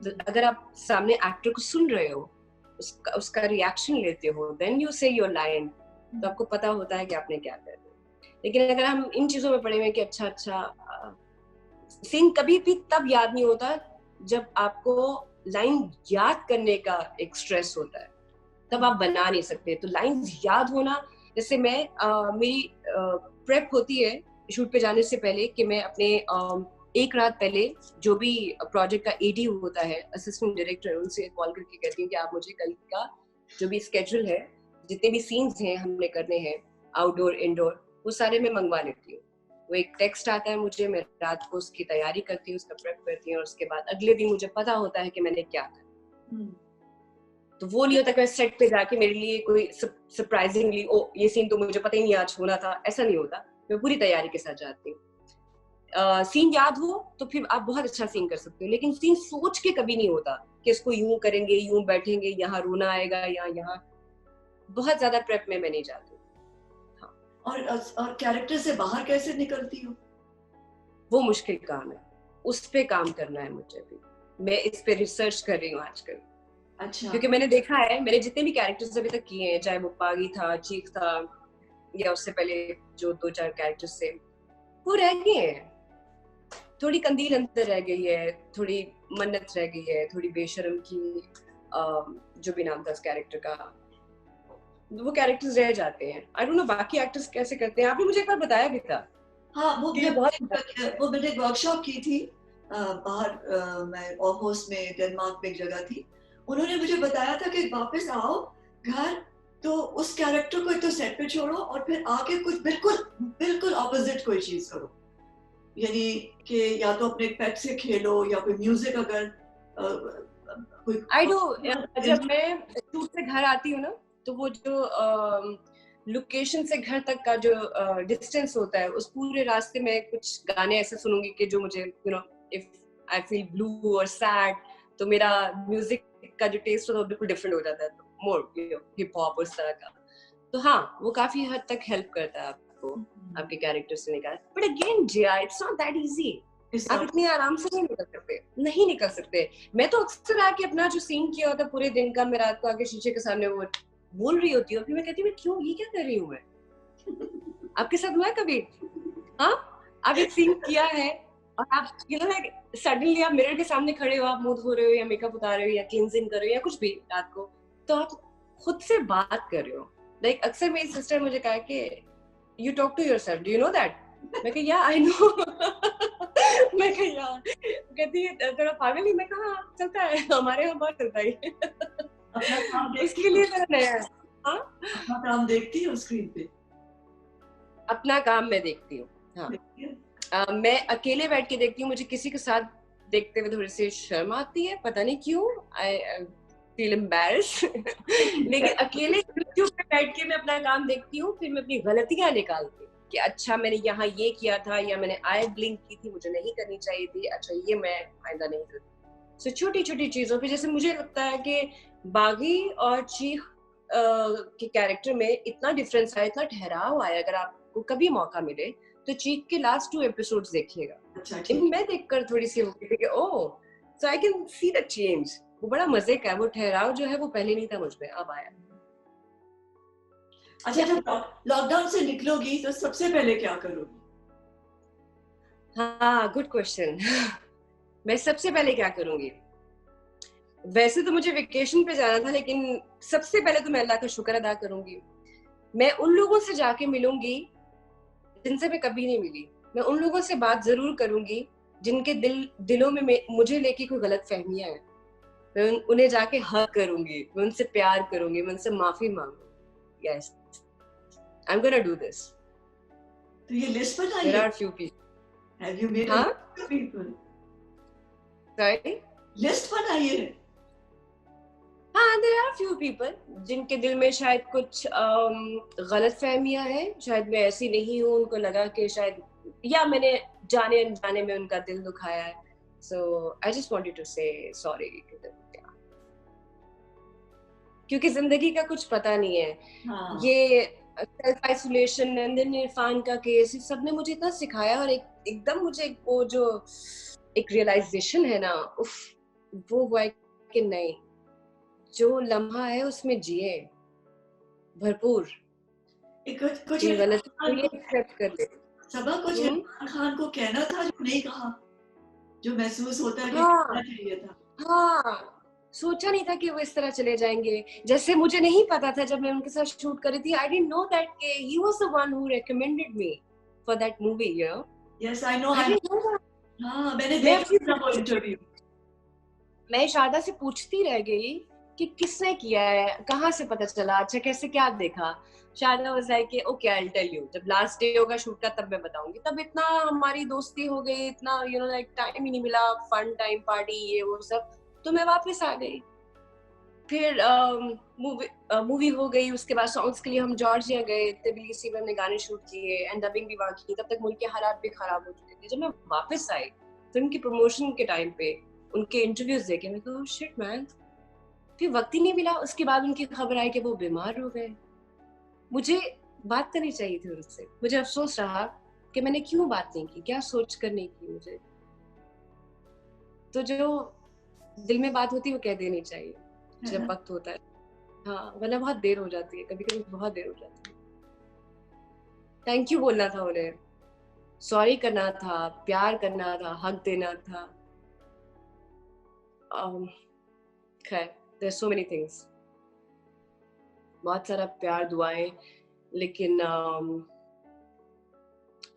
तो अगर आप सामने एक्टर को सुन रहे हो, उसका रिएक्शन लेते हो, देन यू से योर लाइन, तो आपको पता होता है कि आपने क्या करना है। लेकिन अगर हम इन चीजों में पड़े हुए कि अच्छा सीन कभी भी तब याद नहीं होता जब आपको लाइन याद करने का एक स्ट्रेस होता है, तब आप बना नहीं सकते। तो लाइंस याद होना, जैसे मैं मेरी प्रेप होती है शूट पे जाने से पहले कि मैं अपने एक रात पहले जो भी प्रोजेक्ट का एडी होता है, असिस्टेंट डायरेक्टर, उनसे कॉल करके कहती हूँ कि आप मुझे कल का जो भी स्केड्यूल है, जितने भी सीन्स हैं हमने करने हैं, आउटडोर इंडोर, वो सारे मैं मंगवा लेती हूँ। वो एक टेक्स्ट आता है मुझे, मैं रात को उसकी तैयारी करती हूँ, उसका प्रेप करती हूँ, और उसके बाद अगले दिन मुझे पता होता है कि मैंने क्या करना। तो वो नहीं होता कि मैं सेट पे जाके मेरे लिए कोई सरप्राइजिंगली ओ ये सीन तो मुझे पता ही नहीं आज होना था, ऐसा नहीं होता। मैं पूरी तैयारी के साथ जाती हूँ। सीन याद हो तो फिर आप बहुत अच्छा सीन कर सकते हो, लेकिन सीन सोच के कभी नहीं होता कि इसको यूं करेंगे, यूं बैठेंगे, यहाँ रोना आएगा या यहाँ, बहुत ज्यादा प्रेप में मैं नहीं जाती। और कैरेक्टर से बाहर कैसे निकलती हो? वो मुश्किल काम है, उस पे काम करना है मुझे भी। मैं इस पे रिसर्च कर रही हूँ आजकल। अच्छा। क्योंकि मैंने देखा है, मैंने जितने भी कैरेक्टर्स अभी तक किए हैं, चाहे वो पागी था, चीफ था, या उससे पहले जो 2-4 कैरेक्टर्स थे, वो रह गए हैं। थोड़ी कंदील अंदर रह गई है, थोड़ी मन्नत रह गई है, थोड़ी बेशरम की जो भी नाम था उस कैरेक्टर का, वो कैरेक्टर्स रह जाते हैं। आई डोंट नो बाकी एक्टर्स कैसे करते हैं। आपने मुझे एक बार बताया भी था। हाँ, वो मैंने एक वर्कशॉप की थी बाहर, मैं ऑफोस में, डेनमार्क में एक जगह थी। उन्होंने मुझे बताया था कि वापस आओ घर, तो उस कैरेक्टर को तो सेट पे छोड़ो और फिर आके कुछ बिल्कुल बिल्कुल ऑपोजिट कोई चीज करो, यानी कि या तो अपने पेट से खेलो या कोई म्यूजिक, अगर कोई आई डू, जब मैं शूट से घर आती हूँ ना, तो वो जो लोकेशन से घर तक का जो डिस्टेंस होता है, उस पूरे रास्ते में कुछ गाने ऐसे सुनूंगी कि जो मुझे you know, if I feel blue और सैड, तो मेरा म्यूजिक का जो टेस्ट होता है वो बिल्कुल डिफरेंट हो जाता है, तो मोर हिप हॉप उस तरह का। तो हाँ, वो काफी हद तक हेल्प करता है आपको। आपके कैरेक्टर से निकाल, but again Jiya, it's not that easy. आप इतनी आराम से नहीं निकल सकते। मैं तो अक्सर आके अपना जो सीन किया होता पूरे दिन का, मैं रात को आके शीशे के सामने वो बोल रही होती हूँ, फिर मैं कहती हूँ क्यों, ये क्या कर रही हूँ मैं? आपके साथ हुआ है कभी? हाँ, आप एक सीन किया है और आप सडनली आप मिरर के सामने खड़े हो, आप मुंह धो रहे हो या मेकअप उतार रहे हो या क्लींजिंग कर रहे हो या कुछ भी रात को, तो आप खुद से बात कर रहे हो। लाइक अक्सर मेरी सिस्टर मुझे कहा कि you talk to yourself, do you know that? मैं कहा या आई नो। मैं कहा यार, कहती है तेरा पागल ही। मैं कहा चलता है, हमारे यहाँ बहुत चलता है। अपना काम इसके लिए मेरा नया है। हाँ, अपना काम देखती हो स्क्रीन पे? अपना काम मैं देखती हूँ, हाँ। मैं अकेले बैठ के देखती हूँ, मुझे किसी के साथ देखते हुए थोड़ी सी शर्म आती है, पता नहीं क्यों, आई फील एम्बैरेस्ड। लेकिन अकेले यूट्यूब पे बैठ के मैं अपना काम देखती हूँ, फिर मैं अपनी गलतियां निकालती हूँ कि अच्छा मैंने यहाँ ये किया था, या मैंने आई ब्लिंक की थी, मुझे नहीं करनी चाहिए थी, अच्छा ये मैं आइंदा नहीं करती। सो छोटी छोटी चीजों पे, जैसे मुझे लगता है कि बागी और चीख के कैरेक्टर में इतना डिफरेंस आया, इतना ठहराव आया। अगर आपको कभी मौका मिले तो चीख के लास्ट 2 एपिसोड्स देखिएगा। अच्छा, मैं देखकर थोड़ी सी हो गई थी कि oh, so I can see the change. वो बड़ा मजे का है, वो ठहराव जो है वो पहले नहीं था मुझ में, अब आया। अच्छा, जब लॉकडाउन से निकलोगी तो सबसे पहले क्या करोगी? हाँ, गुड क्वेश्चन। मैं सबसे पहले क्या करूंगी? वैसे तो मुझे वेकेशन पे जाना था, लेकिन सबसे पहले तो मैं अल्लाह का शुक्र अदा करूंगी। मैं उन लोगों से जाके मिलूंगी जिनसे मैं कभी नहीं मिली। मैं उन लोगों से बात जरूर करूंगी जिनके दिलों में मुझे लेके कोई गलत फहमियां है। मैं उन्हें जाके हक करूंगी, मैं उनसे प्यार करूंगी, मैं उनसे माफी मांगूंगी। Yes, I am gonna do this. तो ये लिस्ट बनाई देयर है? Are few people. Have you made a हाँ, list of people? Sorry, list बनाई है? हाँ, देयर आर फ्यू पीपल जिनके दिल में शायद कुछ गलत फहमियां हैं, शायद मैं ऐसी नहीं हूँ, उनको लगा कि शायद, या मैंने जाने अनजाने में उनका दिल दुखाया है। सो आई जस्ट वांटेड टू से सॉरी, क्योंकि जिंदगी का कुछ पता नहीं है। हाँ। ये सेल्फ आइसोलेशन, नंदन इरफान का केस, इस सब ने मुझे इतना सिखाया, और एकदम मुझे वो जो एक रियलाइजेशन है ना, उफ, वो हुआ है कि नहीं, जो लम्हा है उसमें जिए भरपूर, कुछ इन इरफान गलतियों खान को को, एक्सेप्ट कर ले। सबा कुछ इरफान खान को कहना था जो नहीं कहा, जो महसूस होता है कि कहना हाँ, चाहिए था। हाँ, सोचा नहीं था कि वो इस तरह चले जाएंगे। जैसे मुझे नहीं पता था जब मैं उनके साथ शूट कर रही थी, I didn't know that he was the one who recommended me for that movie, you know. Yes, I know, I I know. Didn't know that. हाँ, मैंने मैं देखा अपनी था वो इंटरव्यू। मैं शारदा से पूछती रह गई कि किसने किया है, कहाँ से पता चला, अच्छा कैसे, क्या देखा। शारदा वाज लाइक कि okay, I will tell you, जब लास्ट डे होगा शूट का तब मैं बताऊंगी। तब इतना हमारी दोस्ती हो गई, इतना यू नो लाइक टाइम ही नहीं मिला, फन टाइम, पार्टी, ये वो सब। तो मैं वापस आ गई। फिर मूवी हो गई, उसके बाद सॉन्ग्स के लिए हम जॉर्जिया गए, तबिलिसी में हमने गाने शूट किए एंड डबिंग भी वहाँ की। तब तक मुल्क के हालात भी खराब हो चुके थे। जब मैं वापस आई फिल्म की प्रमोशन के टाइम पे, उनके इंटरव्यूज देखे, मैं कहा शिट मैन, फिर वक्त ही नहीं मिला। उसके बाद उनकी खबर आई कि वो बीमार हो गए। मुझे बात करनी चाहिए थी उनसे। मुझे अफसोस रहा कि मैंने क्यों बात नहीं की, क्या सोच कर नहीं की। मुझे तो जो दिल में बात होती है वो कह देनी चाहिए जब वक्त होता है। हाँ, वरना बहुत देर हो जाती है, कभी कभी बहुत देर हो जाती है। थैंक यू बोलना था उन्हें, सॉरी करना था, प्यार करना था, हक देना था। खैर, देयर सो मेनी थिंग्स, बहुत सारा प्यार, दुआएं, लेकिन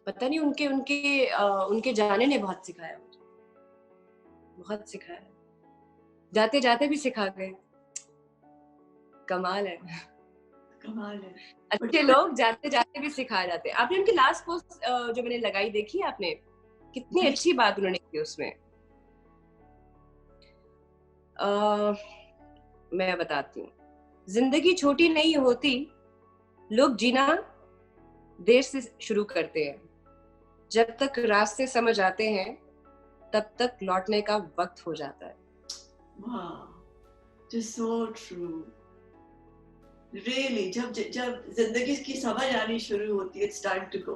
पता नहीं, उनके उनके उनके जाने ने बहुत सिखाया मुझे, बहुत सिखाया। जाते जाते भी सिखा गए। कमाल है, कमाल है। अच्छे लोग जाते जाते भी सिखा जाते हैं। आपने उनकी लास्ट पोस्ट जो मैंने लगाई देखी है आपने? कितनी अच्छी बात उन्होंने की उसमें। मैं बताती हूँ, जिंदगी छोटी नहीं होती, लोग जीना देर से शुरू करते हैं। जब तक रास्ते समझ आते हैं तब तक लौटने का वक्त हो जाता है। वाह, just so true. Really, जब जब जिंदगी की समझ आनी शुरू होती है, it's time to go.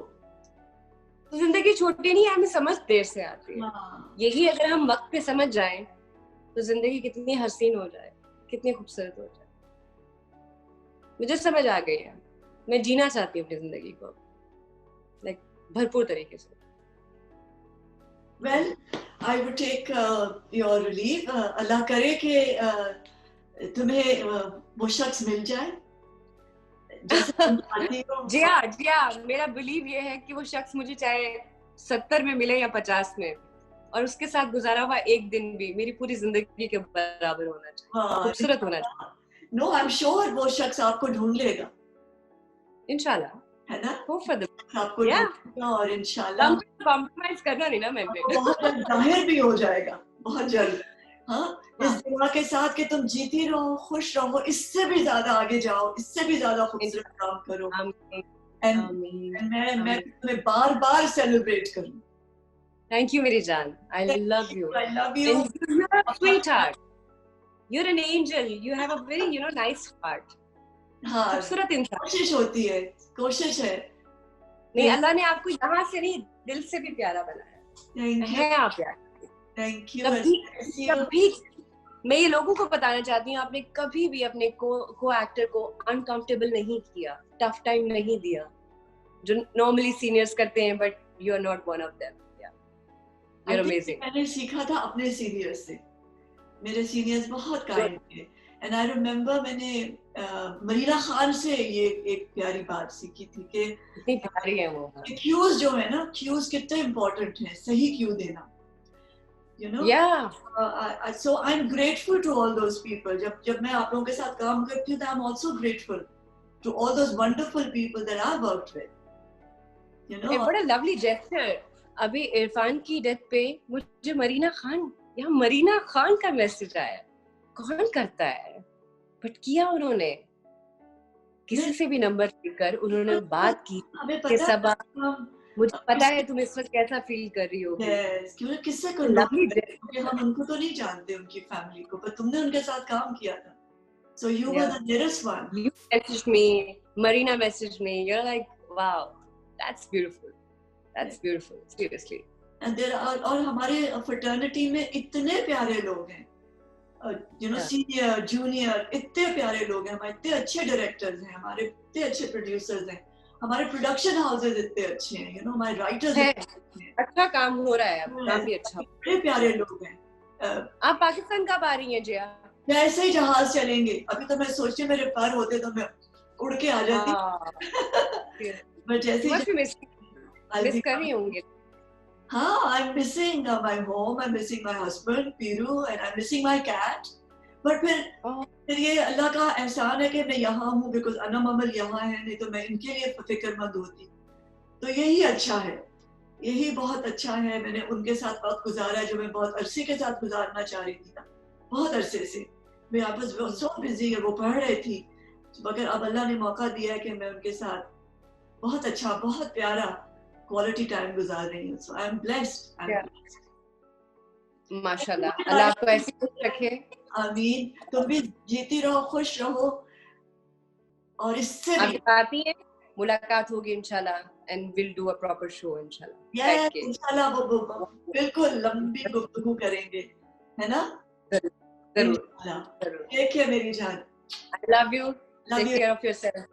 छोटी छोटी नहीं, हमें समझ देर से आती है। हाँ, यही अगर हम वक्त पे समझ जाएं तो जिंदगी कितनी हसीन हो जाए, कितनी खूबसूरत हो जाए। मुझे समझ आ गई है, मैं जीना चाहती हूँ अपनी जिंदगी को लाइक भरपूर तरीके से। well, I would take your relief. अल्लाह करे कि तुम्हें वो शख्स मिल जाए जैसे तुम चाहती हो। जी हाँ, जी हाँ, मेरा बिलीव ये है कि वो शख्स मुझे चाहे 70 में मिले या 50 में, और उसके साथ गुजारा हुआ एक दिन भी मेरी पूरी जिंदगी के बराबर होना चाहिए, हाँ, खूबसूरत होना चाहिए। नो, आई एम श्योर वो शख्स आपको ढूंढ लेगा, इंशाल्लाह, है ना? होप फॉर द आपको या ढूंढेगा और इंशाल्लाह कॉम्प्रोमाइज करना नहीं ना मैंने। वो बहुत जल्द जाहिर भी हो जाएगा, बहुत जल्द। हाँ, इस हाँ, दुआ के साथ कि तुम जीती रहो, खुश रहो, इससे भी ज्यादा आगे जाओ, इससे भी ज्यादा खूबसूरत काम करो। आमीन, एंड आमीन, मैं आमीन। तुम्हें बार बार सेलिब्रेट करूँ। थैंक यू मेरी जान, I love you I love you. And you have a sweet heart, you're an angel, you have a very nice heart, हाँ, खूबसूरत इंसान। कोशिश होती है, कोशिश है। नहीं, अल्लाह ने आपको यहाँ से नहीं, दिल से भी प्यारा बनाया थैंक यू, है आप यार। Thank you. कभी कभी मैं ये लोगों को बताना चाहती हूँ, आपने कभी भी अपने को एक्टर को अनकंफर्टेबल नहीं किया, टफ टाइम नहीं दिया, जो नॉर्मली सीनियर्स करते हैं, but you are not one of them. You are amazing. मैंने सीखा था अपने सीनियर्स से, मेरे सीनियर्स बहुत काइंड थे। एंड आई रिमेम्बर मैंने मरीना खान से ये एक प्यारी बात सीखी थी कि इतनी प्यारी है वो। क्यूज जो है ना, क्यूज कितने इम्पोर्टेंट है, सही क्यू देना, you know. So I am grateful to all those people. जब मैं आप लोगों के साथ काम करती हूँ तो I am also grateful to all those wonderful people that I worked with, you know. बड़ा लवली जेस्चर। अभी इरफान की डेथ पे मुझे मरीना खान का मैसेज आया। कौन करता है, बट किया उन्होंने, किसी से भी नंबर लेकर उन्होंने बात की। हमें कि पता सबा, है, मुझे पता है तुम इस वक्त कैसा फील कर रही हो। यस, क्यों किससे कर लो, लवली क्योंकि हम उनको तो नहीं जानते, उनकी फैमिली को, पर तुमने उनके साथ काम किया था, so you were the nearest one. You messaged me, Marina messaged me. You're like, wow, that's beautiful. That's beautiful, seriously. And there are, और हमारे fraternity में इतने प्यारे लोग हैं, you know, senior, junior, इतने प्यारे लोग हैं, हमारे इतने अच्छे directors हैं, हमारे इतने अच्छे producers हैं, हमारे production houses इतने अच्छे हैं, you know, हमारे writers इतने अच्छे हैं। अच्छा काम हो रहा है, काफी अच्छा। बड़े प्यारे लोग हैं। आप पाकिस्तान कब आ रही हैं जिया? ऐसे ही जहाज चलेंगे, अभी तो मैं सोचती मेरे पैर होते तो मैं उड़ के आ जाती, बट जैसे मिस कर रही होंगे। हाँ, I'm missing my home, I'm missing my husband Piru, and I'm missing my cat. But फिर ये अल्लाह का एहसान है कि मैं यहाँ हूँ, बिकॉज अनम अमल यहाँ है, नहीं तो मैं इनके लिए फिक्रमंद होती। तो यही अच्छा है, यही बहुत अच्छा है। मैंने उनके साथ वक्त गुजारा जो मैं बहुत अरसे के साथ गुजारना चाह रही थी ना, बहुत अरसे से। मैं आपस में सो बिजी है, वो पढ़ रही थी, मगर अब अल्लाह ने मौका दिया है कि मैं उनके साथ बहुत अच्छा, बहुत प्यारा क्वालिटी टाइम गुजार रही हूँ। सो आई एम ब्लेस्ड। माशाल्लाह, अल्लाह आपको ऐसे खुश रखे। आमीन। तुम भी जीती रहो, खुश रहो, और इससे भी आती है, मुलाकात होगी इंशाल्लाह, and will do a proper show इंशाल्लाह। यस, इंशाल्लाह वो बिल्कुल लंबी गुफ्तगू करेंगे, है ना? जरूर, इंशाल्लाह। टेक केयर मेरी जान। I love you. Take care of yourself.